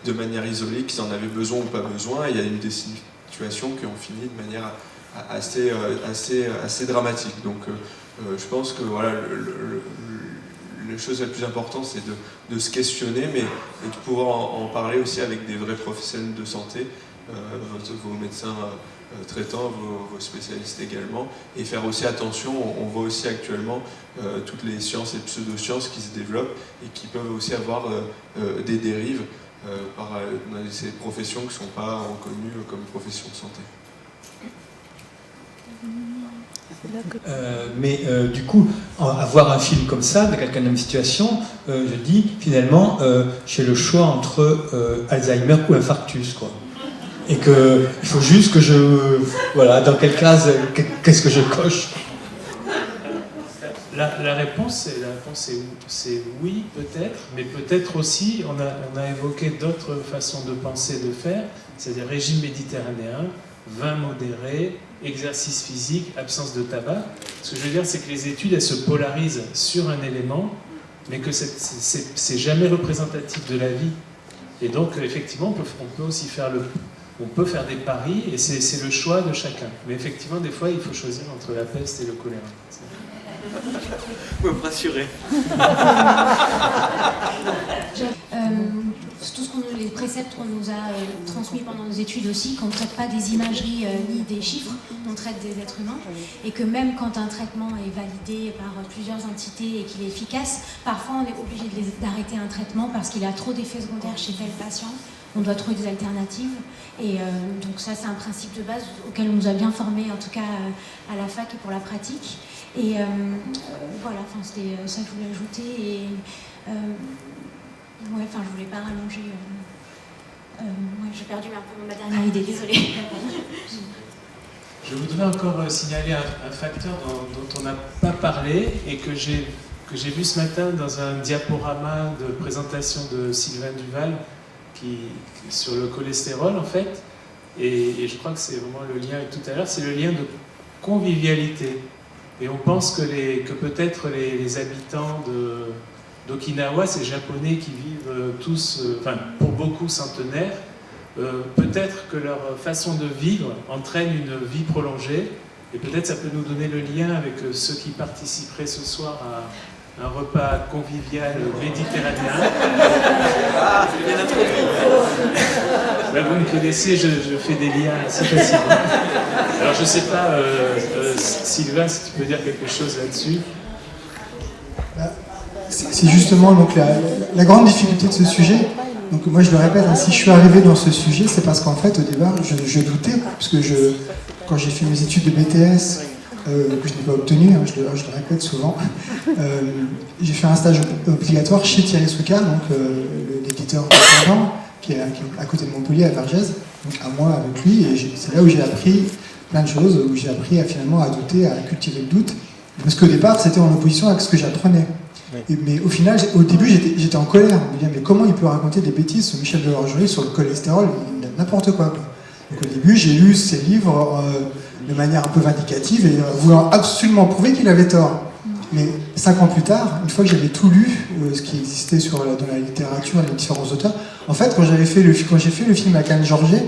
de manière isolée, qu'ils en avaient besoin ou pas besoin. Et il y a eu des situations qui ont fini de manière assez dramatique. Donc je pense que voilà, la chose la plus importante, c'est de se questionner, mais de pouvoir en parler aussi avec des vrais professionnels de santé, vos médecins traitants, vos spécialistes également, et faire aussi attention. On voit aussi actuellement toutes les sciences et pseudosciences qui se développent et qui peuvent aussi avoir des dérives par ces professions qui ne sont pas reconnues comme professions de santé. Du coup, avoir un film comme ça, de quelqu'un dans une situation, je dis, finalement, j'ai le choix entre Alzheimer ou infarctus, quoi. Et qu'il faut juste que voilà, dans quelle case, qu'est-ce que je coche? La réponse, c'est oui, peut-être, mais peut-être aussi, on a évoqué d'autres façons de penser, de faire, c'est-à-dire régime méditerranéen, vin modéré, exercice physique, absence de tabac. Ce que je veux dire, c'est que les études, elles se polarisent sur un élément, mais que c'est jamais représentatif de la vie. Et donc, effectivement, on peut aussi faire on peut faire des paris, et c'est le choix de chacun. Mais effectivement, des fois, il faut choisir entre la peste et le choléra. Vous me rassurez. Tout ce les préceptes qu'on nous a transmis pendant nos études aussi, qu'on ne traite pas des imageries ni des chiffres, on traite des êtres humains, et que même quand un traitement est validé par plusieurs entités et qu'il est efficace, parfois on est obligé d'arrêter un traitement parce qu'il a trop d'effets secondaires chez tel patient. On doit trouver des alternatives, et donc ça c'est un principe de base auquel on nous a bien formés, en tout cas à la fac et pour la pratique. Et voilà, c'était ça que je voulais ajouter. Et ouais, je voulais pas rallonger. Ouais, j'ai perdu un peu ma dernière idée, désolée. Je voudrais encore signaler un facteur dont on n'a pas parlé et que j'ai vu ce matin dans un diaporama de présentation de Sylvain Duval sur le cholestérol en fait, et je crois que c'est vraiment le lien avec tout à l'heure, c'est le lien de convivialité. Et on pense que peut-être les habitants d'Okinawa, ces Japonais qui vivent tous, pour beaucoup centenaires, peut-être que leur façon de vivre entraîne une vie prolongée, et peut-être ça peut nous donner le lien avec ceux qui participeraient ce soir à un repas convivial méditerranéen. Ah, c'est bien introduit. Vous me connaissez, je fais des liens assez facilement. Alors je ne sais pas, Sylvain, si tu peux dire quelque chose là-dessus. C'est justement donc, la grande difficulté de ce sujet. Donc moi je le répète, si je suis arrivé dans ce sujet, c'est parce qu'en fait au départ je doutais, parce que quand j'ai fait mes études de BTS, que je n'ai pas obtenu, je le répète souvent, j'ai fait un stage obligatoire chez Thierry Soucard, donc l'éditeur indépendant, qui est à côté de Montpellier, à Vergès, donc à moi avec lui, et c'est là où j'ai appris plein de choses, où j'ai appris finalement à douter, à cultiver le doute, parce qu'au départ c'était en opposition avec ce que j'apprenais. Mais au final, au début, j'étais en colère. Je me disais, mais comment il peut raconter des bêtises sur Michel Delorgerie, sur le cholestérol, n'importe quoi. Donc au début, j'ai lu ses livres de manière un peu vindicative et voulant absolument prouver qu'il avait tort. Mais 5 ans plus tard, une fois que j'avais tout lu, ce qui existait dans la littérature, les différents auteurs, en fait, quand j'ai fait le film avec Anne Georget,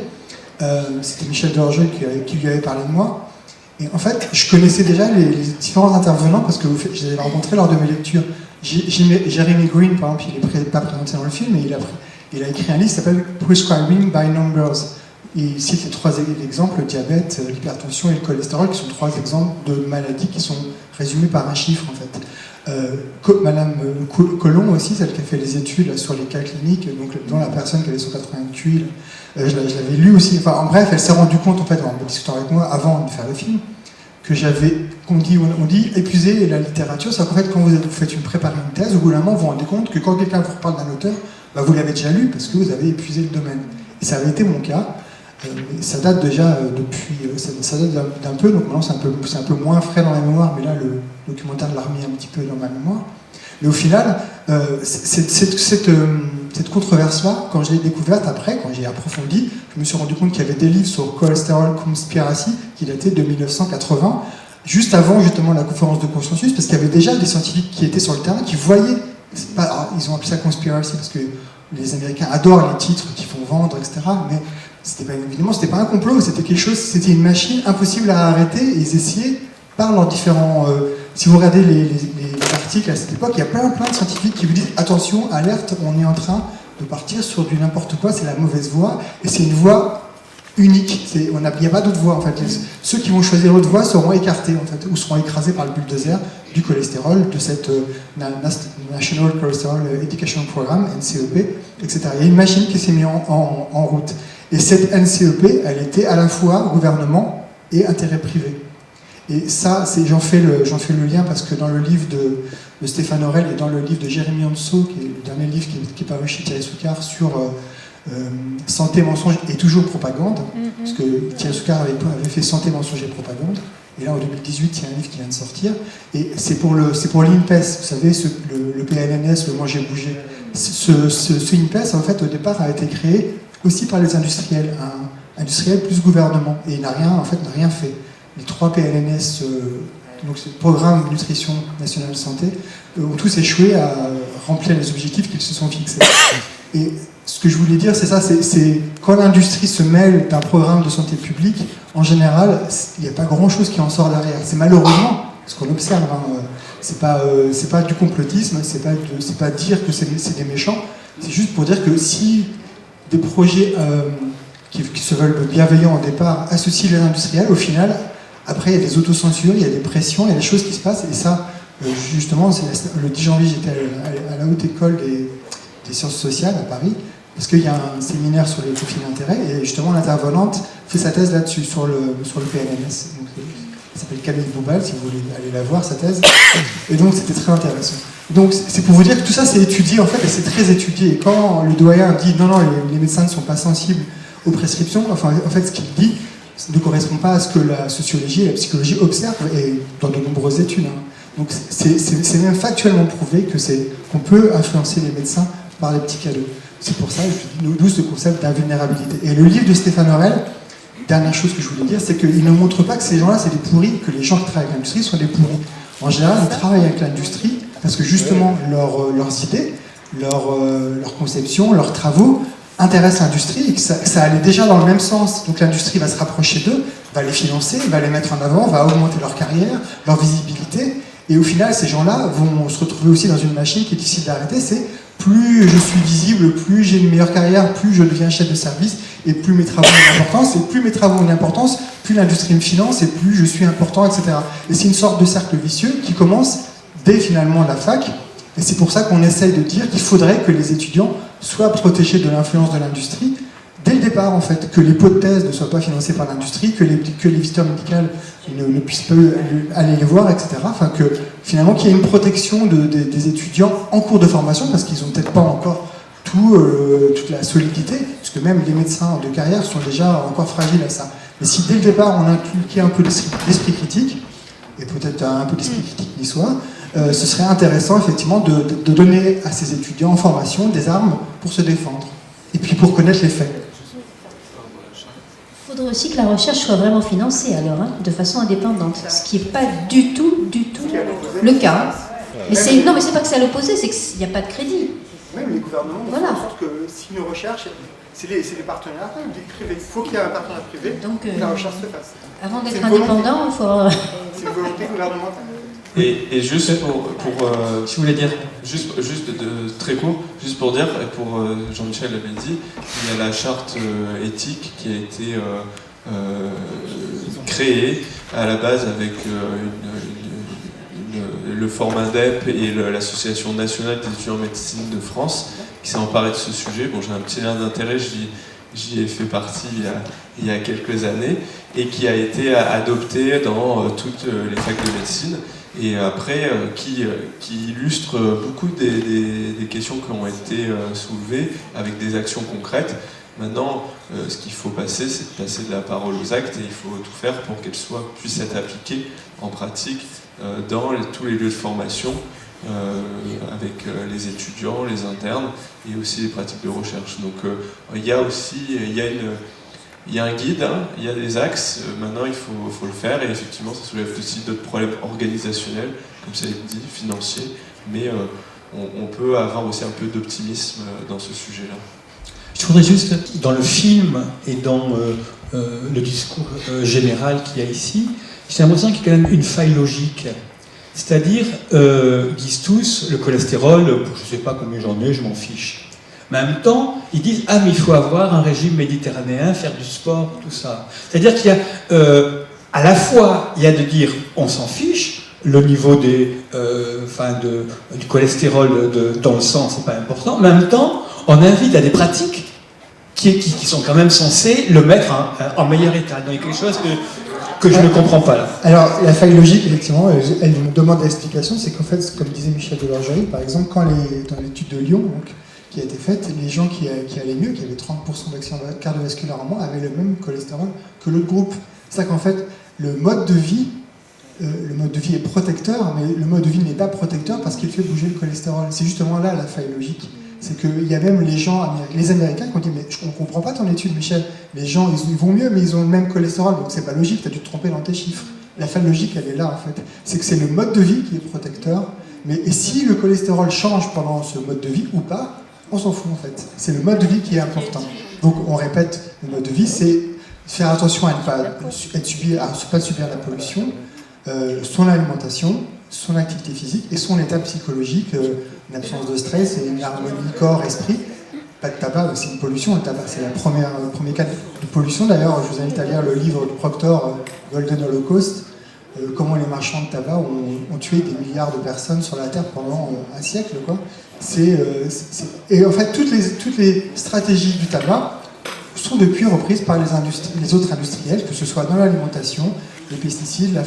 c'était Michel Delorgerie qui lui avait parlé de moi. Et en fait, je connaissais déjà les différents intervenants parce que je les avais rencontrés lors de mes lectures. Jeremy Green, par exemple, il n'est pas présenté dans le film, mais il a écrit un livre qui s'appelle Prescribing by Numbers. Il cite les 3 exemples, le diabète, l'hypertension et le cholestérol, qui sont 3 exemples de maladies qui sont résumées par un chiffre, en fait. Madame Colomb aussi, celle qui a fait les études là, sur les cas cliniques, donc, dont la personne qui avait 180 tuiles, je l'avais lu aussi. Enfin, en bref, elle s'est rendue compte, en fait, en discutant avec moi avant de faire le film, que on dit épuiser la littérature, c'est qu'en fait, quand vous faites préparer une thèse, au bout d'un moment, vous vous rendez compte que quand quelqu'un vous parle d'un auteur, vous l'avez déjà lu parce que vous avez épuisé le domaine. Et ça avait été mon cas. Ça date déjà ça date d'un peu, donc maintenant c'est un peu moins frais dans la mémoire, mais là, le documentaire l'a remis un petit peu dans ma mémoire. Mais au final, cette controverse-là, quand je l'ai découverte après, quand j'ai approfondi, je me suis rendu compte qu'il y avait des livres sur Cholesterol Conspiracy qui dataient de 1980, juste avant justement la conférence de consensus, parce qu'il y avait déjà des scientifiques qui étaient sur le terrain, qui voyaient, ils ont appelé ça Conspiracy parce que les Américains adorent les titres qui font vendre, etc. Mais évidemment, c'était pas un complot, c'était quelque chose, c'était une machine impossible à arrêter, et ils essayaient par leurs différents... si vous regardez les articles à cette époque, il y a plein de scientifiques qui vous disent attention, alerte, on est en train de partir sur du n'importe quoi, c'est la mauvaise voie, et c'est une voie unique, il n'y a pas d'autre voie en fait. Ceux qui vont choisir l'autre voie seront écartés en fait, ou seront écrasés par le bulldozer du cholestérol, de cette National Cholesterol Education Program, NCEP, etc. Il y a une machine qui s'est mise en route. Et cette NCEP, elle était à la fois gouvernement et intérêt privé. Et ça, j'en fais le lien parce que dans le livre de Stéphane Aurel et dans le livre de Jérémy Anso, qui est le dernier livre qui est paru chez Thierry Soucard sur santé, mensonge et toujours propagande, parce que Thierry Soucard avait fait santé, mensonge et propagande, Et là, en 2018, il y a un livre qui vient de sortir. Et c'est pour l'INPES, vous savez, le PLNS, le Manger Bouger. Ce INPES, en fait, au départ, a été créé aussi par les industriels, industriels plus gouvernement. Et il n'a rien fait. Les 3 PLNS, donc c'est le Programme Nutrition Nationale de Santé, ont tous échoué à remplir les objectifs qu'ils se sont fixés. Et ce que je voulais dire, c'est ça, c'est quand l'industrie se mêle d'un programme de santé publique, en général, il n'y a pas grand-chose qui en sort derrière. C'est malheureusement ce qu'on observe. C'est pas du complotisme, c'est pas dire que c'est des méchants. C'est juste pour dire que si des projets qui se veulent bienveillants au départ associent les industriels, au final, après il y a des autocensures, il y a des pressions, il y a des choses qui se passent. Et ça, justement, le 10 janvier, j'étais à la Haute École des Sciences Sociales à Paris, parce qu'il y a un séminaire sur les conflits d'intérêts, et justement l'intervenante fait sa thèse là-dessus, sur le PNLS. Donc, elle s'appelle Camille Boubal, si vous voulez aller la voir, sa thèse. Et donc c'était très intéressant. Donc c'est pour vous dire que tout ça c'est étudié en fait, et c'est très étudié. Et quand le doyen dit non, les médecins ne sont pas sensibles aux prescriptions, enfin en fait ce qu'il dit ne correspond pas à ce que la sociologie et la psychologie observent, et dans de nombreuses études. Donc c'est même factuellement prouvé qu'on peut influencer les médecins par les petits cadeaux. C'est pour ça, d'où ce concept d'invulnérabilité. Et le livre de Stéphane Aurel, dernière chose que je voulais dire, c'est qu'il ne montre pas que ces gens-là, c'est des pourris, que les gens qui travaillent avec l'industrie sont des pourris. En général, ils travaillent avec l'industrie parce que justement, leurs idées, leurs conceptions, leurs travaux intéressent l'industrie et que ça allait déjà dans le même sens. Donc l'industrie va se rapprocher d'eux, va les financer, va les mettre en avant, va augmenter leur carrière, leur visibilité. Et au final, ces gens-là vont se retrouver aussi dans une machine qui est difficile d'arrêter. C'est plus je suis visible, plus j'ai une meilleure carrière, plus je deviens chef de service, et plus mes travaux ont une importance, et plus mes travaux ont une importance, plus l'industrie me finance, et plus je suis important, etc. Et c'est une sorte de cercle vicieux qui commence dès finalement la fac, et c'est pour ça qu'on essaye de dire qu'il faudrait que les étudiants soient protégés de l'influence de l'industrie, dès le départ en fait, que les pots de thèse ne soient pas financés par l'industrie, que les visiteurs médicaux ne puissent pas aller les voir, etc. Enfin que finalement qu'il y ait une protection des étudiants en cours de formation, parce qu'ils n'ont peut-être pas encore toute la solidité, puisque même les médecins de carrière sont déjà encore fragiles à ça. Mais si dès le départ on inculquait un peu d'esprit critique, et peut-être un peu d'esprit critique niçois, ce serait intéressant effectivement de donner à ces étudiants en formation des armes pour se défendre, et puis pour connaître les faits. Il faudrait aussi que la recherche soit vraiment financée alors, de façon indépendante, ce qui n'est pas du tout le cas. Mais non, mais c'est pas que c'est à l'opposé, c'est qu'il n'y a pas de crédit. Oui, mais les gouvernements font en sorte que si une recherche, c'est les partenaires privés. Il faut qu'il y ait un partenaire privé pour que la recherche se fasse. Avant d'être indépendant, il faut... C'est une volonté gouvernementale. Et juste pour si vous voulez dire, juste très court, juste pour dire, pour Jean-Michel l'avait dit, il y a la charte éthique qui a été créée à la base avec le ForMindep et l'Association nationale des étudiants en médecine de France qui s'est emparée de ce sujet. Bon, j'ai un petit lien d'intérêt, j'y ai fait partie il y a quelques années, et qui a été adopté dans toutes les facs de médecine, et après qui illustre beaucoup des questions qui ont été soulevées avec des actions concrètes. Maintenant, ce qu'il faut passer, c'est de passer de la parole aux actes, et il faut tout faire pour qu'elles puissent être appliquées en pratique dans tous les lieux de formation, avec les étudiants, les internes, et aussi les pratiques de recherche. Donc il y a un guide, il y a des axes, maintenant il faut le faire, et effectivement ça soulève aussi d'autres problèmes organisationnels, comme ça a été dit, financiers, mais on peut avoir aussi un peu d'optimisme dans ce sujet-là. Je voudrais juste, dans le film et dans le discours général qu'il y a ici, j'ai l'impression qu'il y a quand même une faille logique. C'est-à-dire, disent tous, le cholestérol, je ne sais pas combien j'en ai, je m'en fiche. Mais en même temps, ils disent, ah mais il faut avoir un régime méditerranéen, faire du sport, tout ça. C'est-à-dire qu'il y a, à la fois, il y a de dire, on s'en fiche, le niveau du cholestérol dans le sang, c'est pas important, mais en même temps, on invite à des pratiques qui sont quand même censées le mettre en meilleur état. Donc il y a quelque chose que je ne comprends pas là. Alors la faille logique, effectivement, elle me demande l'explication, c'est qu'en fait, comme disait Michel Delorgerie, par exemple, dans l'étude de Lyon, qui a été faite, les gens qui allaient mieux, qui avaient 30% d'accidents cardiovasculaires en moins, avaient le même cholestérol que l'autre groupe. C'est ça qu'en fait, le mode de vie le mode de vie est protecteur, mais le mode de vie n'est pas protecteur parce qu'il fait bouger le cholestérol. C'est justement là la faille logique. C'est qu'il y a même les Américains qui ont dit « mais on ne comprend pas ton étude, Michel. Les gens, ils vont mieux, mais ils ont le même cholestérol, donc c'est pas logique, tu as dû te tromper dans tes chiffres. » La faille logique, elle est là, en fait. C'est que c'est le mode de vie qui est protecteur, et si le cholestérol change pendant ce mode de vie ou pas, on s'en fout, en fait. C'est le mode de vie qui est important. Donc, on répète, le mode de vie, c'est faire attention à ne pas subir la pollution, son alimentation, son activité physique et son état psychologique, une absence de stress et une harmonie corps-esprit. Pas de tabac, c'est une pollution. Le tabac, c'est le premier cas de pollution. D'ailleurs, je vous invite à lire le livre de Proctor, Golden Holocaust, comment les marchands de tabac ont tué des milliards de personnes sur la Terre pendant un siècle, quoi. Et en fait, toutes les stratégies du tabac sont depuis reprises par les autres industriels, que ce soit dans l'alimentation, les pesticides, la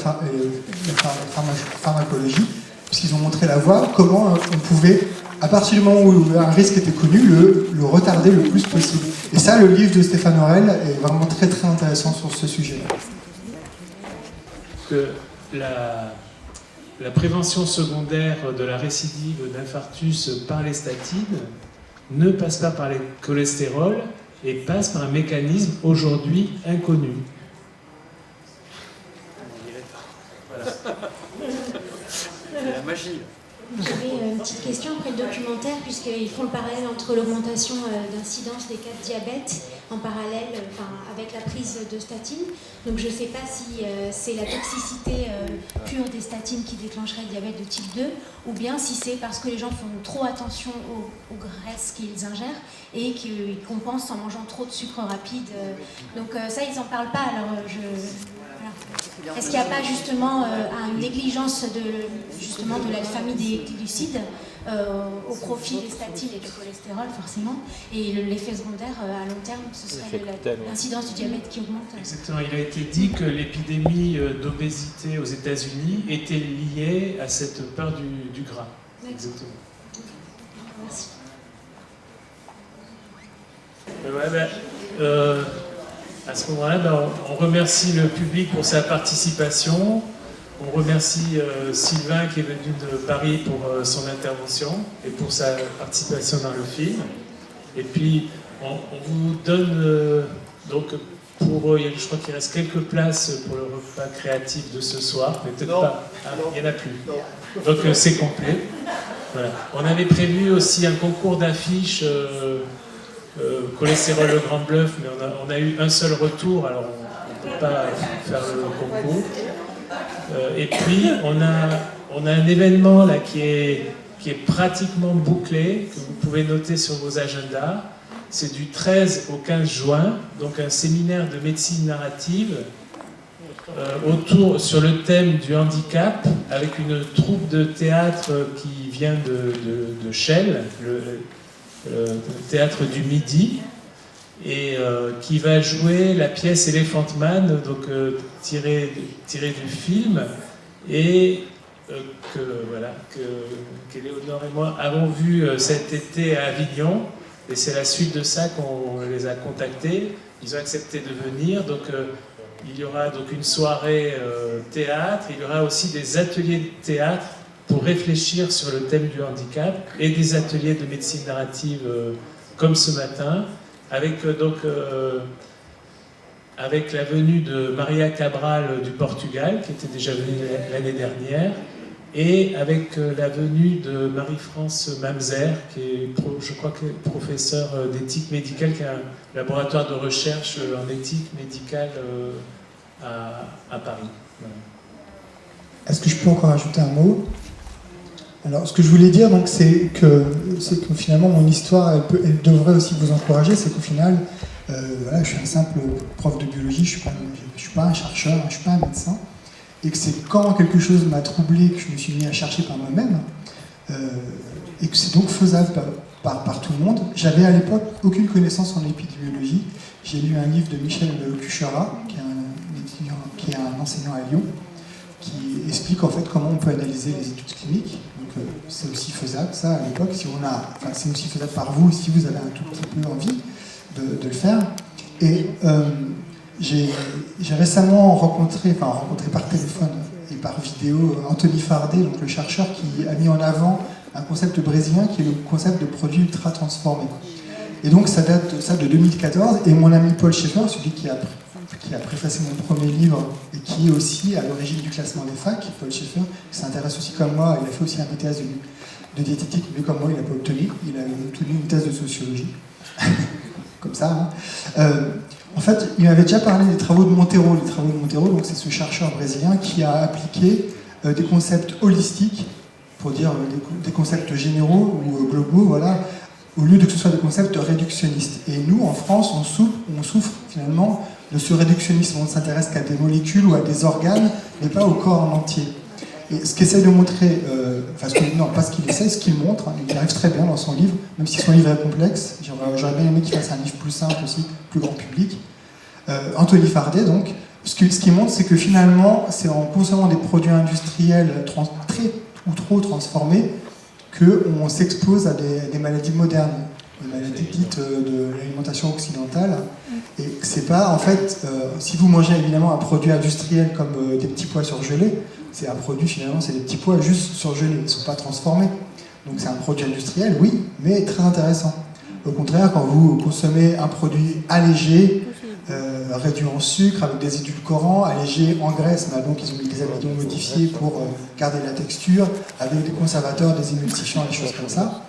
pharmacologie, puisqu'ils ont montré la voie, comment on pouvait, à partir du moment où un risque était connu, le retarder le plus possible. Et ça, le livre de Stéphane Aurel est vraiment très très intéressant sur ce sujet-là. Que la prévention secondaire de la récidive d'infarctus par les statines ne passe pas par les cholestérols et passe par un mécanisme aujourd'hui inconnu. Voilà. C'est la magie. J'avais une petite question après le documentaire, puisqu'ils font le parallèle entre l'augmentation d'incidence des cas de diabète en parallèle avec la prise de statine. Donc je ne sais pas si c'est la toxicité pure des statines qui déclencherait le diabète de type 2, ou bien si c'est parce que les gens font trop attention aux graisses qu'ils ingèrent et qu'ils compensent en mangeant trop de sucre rapide. Donc ça, ils n'en parlent pas. Alors est-ce qu'il n'y a pas justement une négligence de la famille des glucides au profit des statines et du cholestérol forcément, et l'effet secondaire à long terme, ce serait l'incidence du diabète qui augmente? Exactement, il a été dit que l'épidémie d'obésité aux États-Unis était liée à cette peur du gras. Exactement. Merci. À ce moment-là, on remercie le public pour sa participation. On remercie Sylvain qui est venu de Paris pour son intervention et pour sa participation dans le film. Et puis, on vous donne, donc, je crois qu'il reste quelques places pour le repas créatif de ce soir, mais peut-être pas. Ah, il n'y en a plus. Donc, c'est complet. Voilà. On avait prévu aussi un concours d'affiches. Cholestérol le Grand Bluff, mais on a eu un seul retour, alors on ne peut pas faire le concours. Et puis on a un événement là qui est pratiquement bouclé, que vous pouvez noter sur vos agendas. C'est du 13 au 15 juin, donc un séminaire de médecine narrative sur le thème du handicap, avec une troupe de théâtre qui vient de Chelles, le théâtre du Midi, et qui va jouer la pièce Elephant Man, donc tirée du film, et qu'Éléonore et moi avons vu cet été à Avignon, et c'est la suite de ça qu'on les a contactés. Ils ont accepté de venir, donc il y aura donc une soirée théâtre, il y aura aussi des ateliers de théâtre pour réfléchir sur le thème du handicap, et des ateliers de médecine narrative comme ce matin, avec la venue de Maria Cabral du Portugal, qui était déjà venue l'année dernière, et avec la venue de Marie-France Mamzer, qui est, je crois, professeure d'éthique médicale, qui a un laboratoire de recherche en éthique médicale à Paris. Voilà. Est-ce que je peux encore ajouter un mot ? Alors, ce que je voulais dire, donc, c'est que finalement, mon histoire, elle devrait aussi vous encourager. C'est qu'au final, voilà, je suis un simple prof de biologie, je suis pas un chercheur, je ne suis pas un médecin. Et que c'est quand quelque chose m'a troublé que je me suis mis à chercher par moi-même, et que c'est donc faisable par tout le monde. J'avais à l'époque aucune connaissance en épidémiologie. J'ai lu un livre de Michel Cuchera, qui est un enseignant à Lyon, qui explique en fait comment on peut analyser les études cliniques. Donc c'est aussi faisable, ça, à l'époque, c'est aussi faisable par vous, si vous avez un tout petit peu envie de le faire. Et j'ai récemment rencontré par téléphone et par vidéo Anthony Fardet, donc le chercheur qui a mis en avant un concept brésilien qui est le concept de produit ultra transformé. Et donc ça date de 2014, et mon ami Paul Schaeffer, celui qui a préfacé mon premier livre et qui est aussi à l'origine du classement des facs, Paul Schaeffer, qui s'intéresse aussi comme moi, il a fait aussi un BTS de diététique, mais comme moi il n'a pas obtenu, il a obtenu une thèse de sociologie, comme ça. Hein. En fait, il m'avait déjà parlé des travaux de Monteiro. Les travaux de Monteiro, donc c'est ce chercheur brésilien qui a appliqué des concepts holistiques, pour dire des concepts généraux ou globaux, voilà, au lieu de que ce soit des concepts réductionnistes. Et nous, en France, on souffre finalement de ce réductionnisme. On ne s'intéresse qu'à des molécules ou à des organes, mais pas au corps en entier. Et ce qu'essaie de montrer, non, pas ce qu'il essaie, ce qu'il montre, hein, il arrive très bien dans son livre, même si son livre est complexe, j'aurais bien aimé qu'il fasse un livre plus simple aussi, plus grand public. Anthony Fardet, donc, ce qu'il montre, c'est que finalement, c'est en consommant des produits industriels très ou trop transformés qu'on s'expose à des maladies modernes, des maladies dites de l'alimentation occidentale. Et que c'est pas, en fait, si vous mangez évidemment un produit industriel comme des petits pois surgelés, c'est un produit finalement, c'est des petits pois juste surgelés, ils ne sont pas transformés. Donc c'est un produit industriel, oui, mais très intéressant. Au contraire, quand vous consommez un produit allégé, réduit en sucre, avec des édulcorants, allégé en graisse, mais donc ils ont mis des amidons modifiés pour garder la texture, avec des conservateurs, des émulsifiants, des choses comme ça.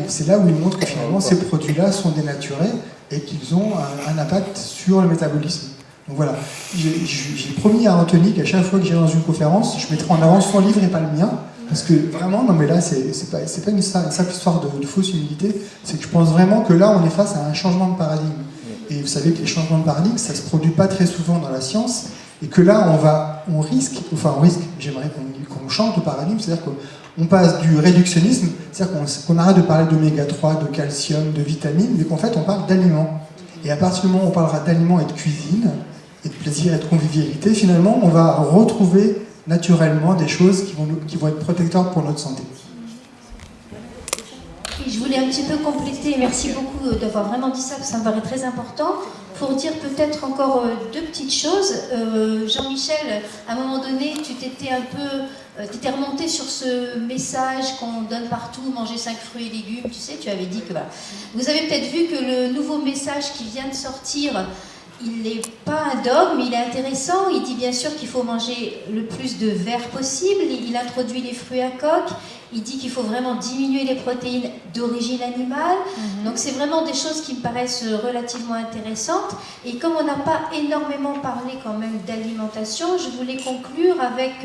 C'est là où ils montrent que finalement ces produits-là sont dénaturés et qu'ils ont un impact sur le métabolisme. Donc voilà, j'ai promis à Anthony qu'à chaque fois que j'irai dans une conférence, je mettrai en avant son livre et pas le mien, parce que vraiment, non mais là, c'est pas une simple histoire de fausse humilité, c'est que je pense vraiment que là, on est face à un changement de paradigme. Et vous savez que les changements de paradigme, ça se produit pas très souvent dans la science, et que là, on risque, j'aimerais qu'on change de paradigme, c'est-à-dire qu'on passe du réductionnisme, c'est-à-dire qu'on arrête de parler d'oméga 3, de calcium, de vitamines, mais qu'en fait, on parle d'aliments. Et à partir du moment où on parlera d'aliments et de cuisine, et de plaisir et de convivialité, finalement, on va retrouver naturellement des choses qui vont être protecteurs pour notre santé. Et je voulais un petit peu compléter, merci beaucoup d'avoir vraiment dit ça, parce que ça me paraît très important, pour dire peut-être encore deux petites choses. Jean-Michel, à un moment donné, tu t'étais remonté sur ce message qu'on donne partout, manger 5 fruits et légumes, tu sais, tu avais dit que voilà. Vous avez peut-être vu que le nouveau message qui vient de sortir, il n'est pas un dogme, il est intéressant. Il dit bien sûr qu'il faut manger le plus de verre possible. Il introduit les fruits à coque. Il dit qu'il faut vraiment diminuer les protéines d'origine animale. Donc c'est vraiment des choses qui me paraissent relativement intéressantes. Et comme on n'a pas énormément parlé quand même d'alimentation, je voulais conclure avec,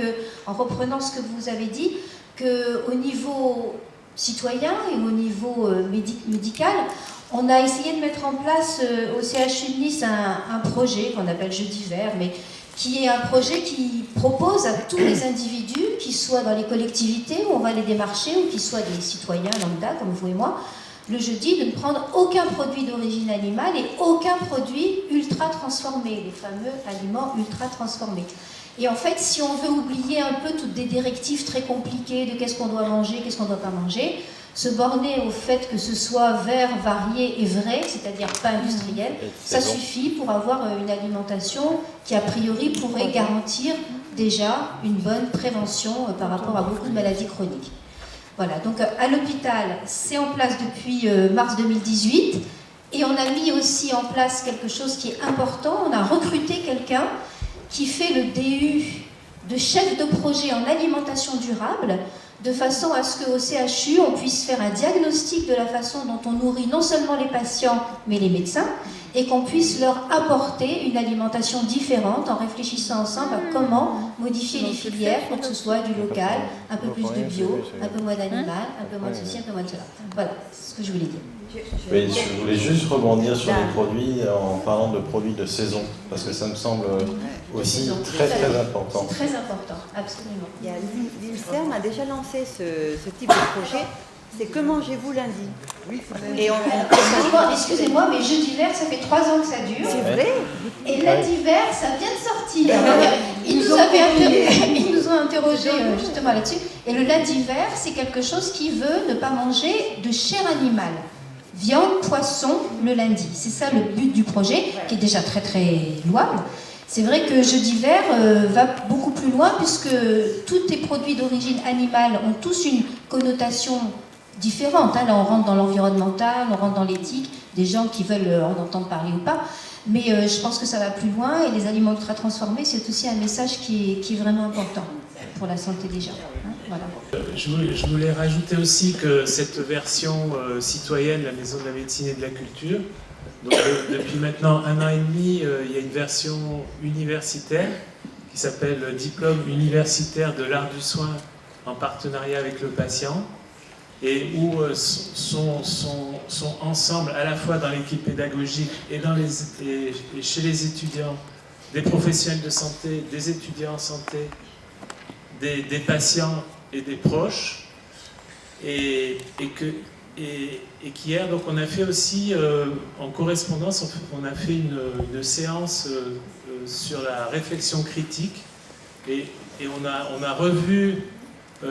en reprenant ce que vous avez dit, qu'au niveau citoyen et au niveau médical, on a essayé de mettre en place au CHU de Nice un projet qu'on appelle Jeudi Vert, mais qui est un projet qui propose à tous les individus, qu'ils soient dans les collectivités où on va les démarcher, ou qu'ils soient des citoyens lambda comme vous et moi, le jeudi, de ne prendre aucun produit d'origine animale et aucun produit ultra transformé, les fameux aliments ultra transformés. Et en fait, si on veut oublier un peu toutes des directives très compliquées de qu'est-ce qu'on doit manger, qu'est-ce qu'on ne doit pas manger, se borner au fait que ce soit vert, varié et vrai, c'est-à-dire pas industriel, ça suffit pour avoir une alimentation qui a priori pourrait garantir déjà une bonne prévention par rapport à beaucoup de maladies chroniques. Voilà, donc à l'hôpital, c'est en place depuis mars 2018, et on a mis aussi en place quelque chose qui est important, on a recruté quelqu'un qui fait le DU de chef de projet en alimentation durable, de façon à ce qu'au CHU, on puisse faire un diagnostic de la façon dont on nourrit non seulement les patients, mais les médecins, et qu'on puisse leur apporter une alimentation différente en réfléchissant ensemble à comment modifier les filières pour que ce soit du local, un peu plus de bio, un peu moins d'animal, un peu moins de ceci, un peu moins de cela. Voilà, c'est ce que je voulais dire. Oui, je voulais juste rebondir sur les produits en parlant de produits de saison, parce que ça me semble aussi très important. C'est très important, absolument. L'INSERM a déjà lancé ce type de projet, c'est Que mangez-vous lundi? Et Excusez-moi, mais Jeudi Vert, ça fait 3 ans que ça dure. C'est vrai. Et Lundi Vert, ça vient de sortir. Ils nous ont interrogés justement là-dessus. Et le Lundi Vert, c'est quelque chose qui veut ne pas manger de chair animale. Viande, poisson, le lundi. C'est ça le but du projet, qui est déjà très très louable. C'est vrai que Jeudi vert va beaucoup plus loin puisque tous les produits d'origine animale ont tous une connotation différente. Là, on rentre dans l'environnemental, on rentre dans l'éthique, des gens qui veulent en entendre parler ou pas. Mais je pense que ça va plus loin et les aliments ultra transformés, c'est aussi un message qui est vraiment important pour la santé des gens. Voilà. Je voulais rajouter aussi que cette version citoyenne, la Maison de la médecine et de la culture, donc, depuis maintenant 1 an et demi, il y a une version universitaire qui s'appelle Diplôme universitaire de l'art du soin en partenariat avec le patient, et où sont ensemble à la fois dans l'équipe pédagogique et chez les étudiants, des professionnels de santé, des étudiants en santé, des patients et des proches, et qu'hier, donc on a fait aussi, en correspondance, on a fait une séance sur la réflexion critique, et on a revu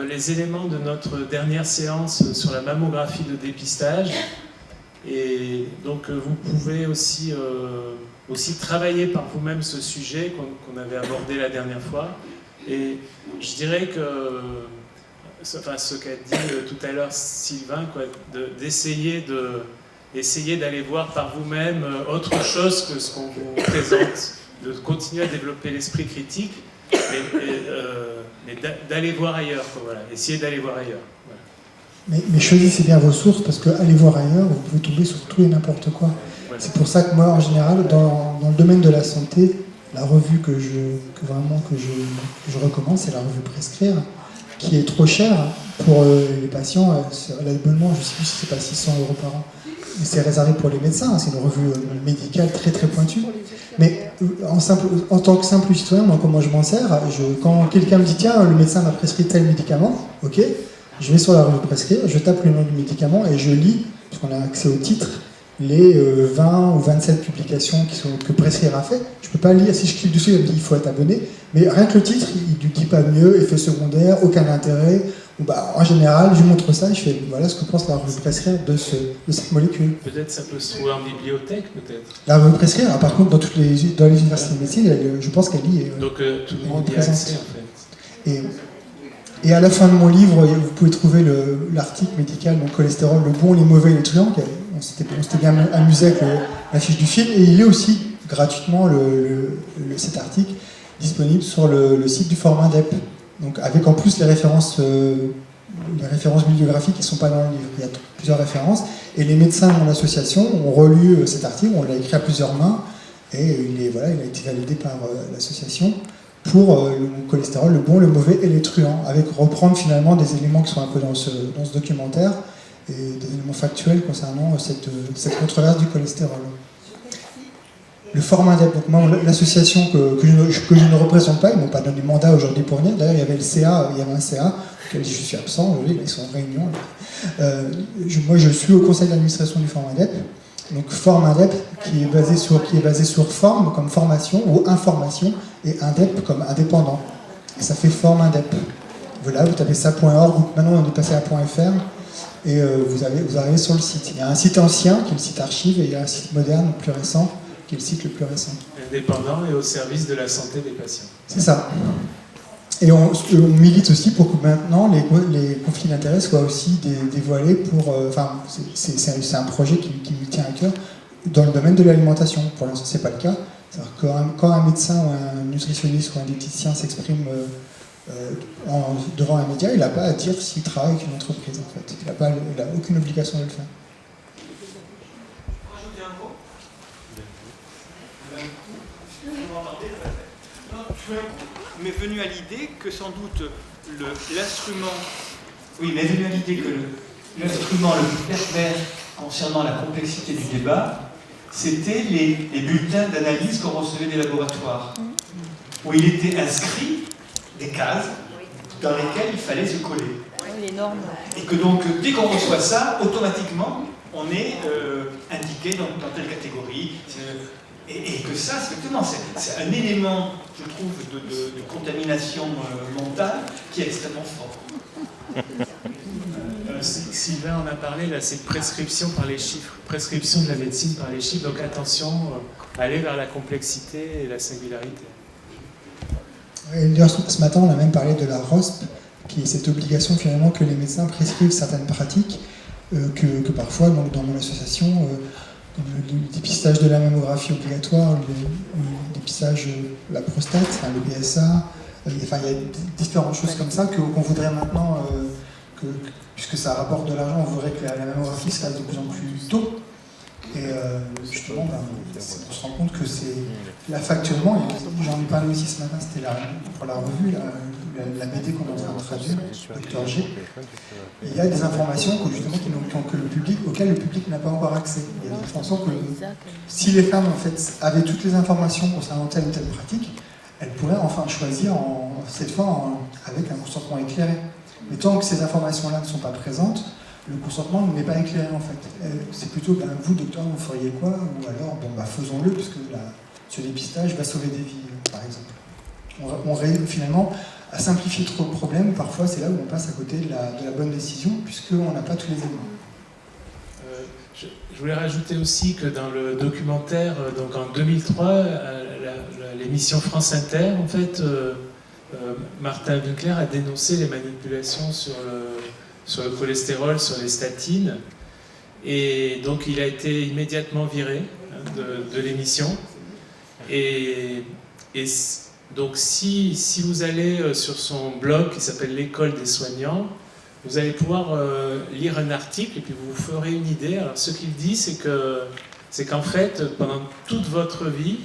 les éléments de notre dernière séance sur la mammographie de dépistage, et donc vous pouvez aussi travailler par vous-même ce sujet qu'on avait abordé la dernière fois, et je dirais que enfin, ce qu'a dit tout à l'heure Sylvain, d'essayer d'aller voir par vous-même autre chose que ce qu'on vous présente, de continuer à développer l'esprit critique, mais d'aller voir ailleurs, voilà, essayer d'aller voir ailleurs. Voilà. Mais choisissez bien vos sources, parce que aller voir ailleurs, vous pouvez tomber sur tout et n'importe quoi. Ouais. C'est pour ça que moi, en général, dans le domaine de la santé, la revue que je recommande, c'est la revue Prescrire, qui est trop chère pour les patients. L'abonnement, je ne sais plus si c'est pas 600 € par an. C'est réservé pour les médecins, c'est une revue médicale très très pointue. Mais en tant que simple citoyen, moi comment je m'en sers, quand quelqu'un me dit tiens, le médecin m'a prescrit tel médicament, ok, je vais sur la revue Prescrire, je tape le nom du médicament et je lis, puisqu'on a accès au titre, les 20 ou 27 publications que Prescrire a fait. Je ne peux pas lire, si je clique dessus, il me dit il faut être abonné, mais rien que le titre, il ne dit pas mieux, effet secondaire, aucun intérêt. En général, je montre ça et je fais voilà ce que pense la revue Prescrire de cette molécule. Peut-être ça peut se trouver en bibliothèque, peut-être. La revue Prescrire, par contre, dans les universités de médecine, je pense qu'elle y est. Donc tout le monde y a accès, en fait. Et à la fin de mon livre, vous pouvez trouver l'article médical, donc cholestérol, le bon, les mauvais et les truands. On s'était bien amusé avec la fiche du film. Et il est aussi gratuitement, cet article, disponible sur le site du Forum Indep. Donc avec en plus les références bibliographiques qui ne sont pas dans le livre. Il y a plusieurs références. Et les médecins de mon association ont relu cet article, on l'a écrit à plusieurs mains, et il a été validé par l'association pour le cholestérol, le bon, le mauvais et les truands, avec reprendre finalement des éléments qui sont un peu dans ce documentaire, et des éléments factuels concernant cette controverse du cholestérol. Le Forum Indep, donc moi, l'association que je ne représente pas, ils ne m'ont pas donné mandat aujourd'hui pour venir. D'ailleurs, il y avait un CA, auquel je suis absent, ils sont en réunion. Moi, je suis au conseil d'administration du Forum Indep. Donc Forum Indep, qui est basé sur forme comme formation ou information, et Indep comme indépendant. Et ça fait Forum Indep. Voilà, vous tapez ça .org, maintenant on est passé à .fr, et vous arrivez sur le site. Il y a un site ancien, qui est le site archive, et il y a un site moderne, plus récent, qui est le site le plus récent. Indépendant et au service de la santé des patients. C'est ça. Et on milite aussi pour que maintenant les conflits d'intérêts soient aussi dévoilés pour... c'est un projet qui me tient à cœur dans le domaine de l'alimentation. Pour l'instant, ce n'est pas le cas. Quand un médecin ou un nutritionniste ou un diététicien s'exprime devant un média, il n'a pas à dire s'il travaille avec une entreprise, en fait. Il n'a aucune obligation de le faire. M'est venu à l'idée que sans doute l'instrument... Oui, m'est venu à l'idée que l'instrument le plus pervers concernant la complexité du débat, c'était les bulletins d'analyse qu'on recevait des laboratoires, où il était inscrit des cases dans lesquelles il fallait se coller. Les normes. Et que donc, dès qu'on reçoit ça, automatiquement, on est indiqué dans telle catégorie. Et que ça, effectivement, c'est un élément, je trouve, de contamination mentale qui est extrêmement fort. Sylvain en a parlé, là, c'est prescription par les chiffres, prescription de la médecine par les chiffres, donc attention, aller vers la complexité et la singularité. Et d'ailleurs, ce matin, on a même parlé de la ROSP, qui est cette obligation finalement que les médecins prescrivent certaines pratiques, que parfois, donc, dans mon association, le dépistage de la mammographie obligatoire, le dépistage de la prostate, enfin, le BSA, enfin, il y a différentes choses comme ça qu'on voudrait maintenant, puisque ça rapporte de l'argent, on voudrait que la mammographie se fasse de plus en plus tôt. Et justement, on se rend compte que c'est là factuellement, j'en ai parlé aussi ce matin, c'était pour la revue, la BD qu'on est en train de traduire, Dr G. Et il y a des informations auxquelles le public n'a pas encore accès. Il y a des informations que si les femmes en fait, avaient toutes les informations concernant telle ou telle pratique, elles pourraient enfin choisir, cette fois avec un consentement éclairé. Mais tant que ces informations-là ne sont pas présentes, le consentement n'est pas éclairé en fait. C'est plutôt, vous docteur, vous feriez quoi? Ou alors, faisons-le, puisque ce dépistage va sauver des vies, par exemple. On finalement, à simplifier trop le problème, parfois c'est là où on passe à côté de la bonne décision, puisqu'on n'a pas tous les éléments. Je voulais rajouter aussi que dans le documentaire, donc en 2003, l'émission France Inter, en fait, Martin Winkler a dénoncé les manipulations sur le cholestérol, sur les statines, et donc il a été immédiatement viré de l'émission. Et donc si vous allez sur son blog qui s'appelle l'École des soignants, vous allez pouvoir lire un article et puis vous vous ferez une idée. Alors ce qu'il dit, c'est qu'en fait, pendant toute votre vie,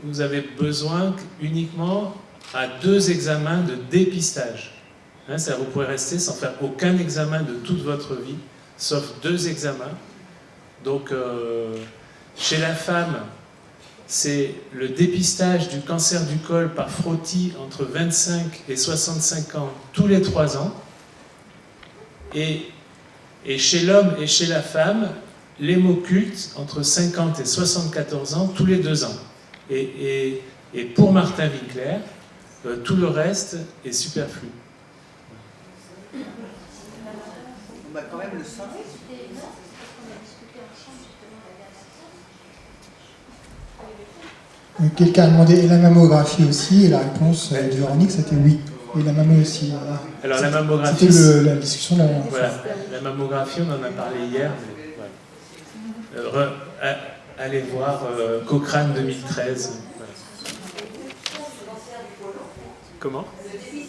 vous avez besoin uniquement à 2 examens de dépistage. Ça, vous pourrez rester sans faire aucun examen de toute votre vie, sauf 2 examens. Donc, chez la femme, c'est le dépistage du cancer du col par frottis entre 25 et 65 ans tous les 3 ans. Et chez l'homme et chez la femme, l'hémoculte entre 50 et 74 ans tous les 2 ans. Et pour Martin Winkler, tout le reste est superflu. Quand même le sein. Quelqu'un a demandé et la mammographie aussi, et la réponse de Véronique c'était oui. Et la mammo aussi. Alors la mammographie, c'était la discussion de la dernière fois. Voilà, la mammographie, on en a parlé hier. Mais, voilà. Allez voir Cochrane 2013. Voilà. Comment?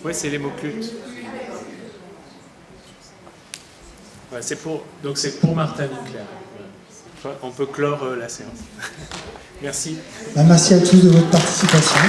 Oui, c'est l'hémoculte. Ouais, donc c'est pour Martin Winkler. Voilà. On peut clore la séance. Merci. Merci à tous de votre participation.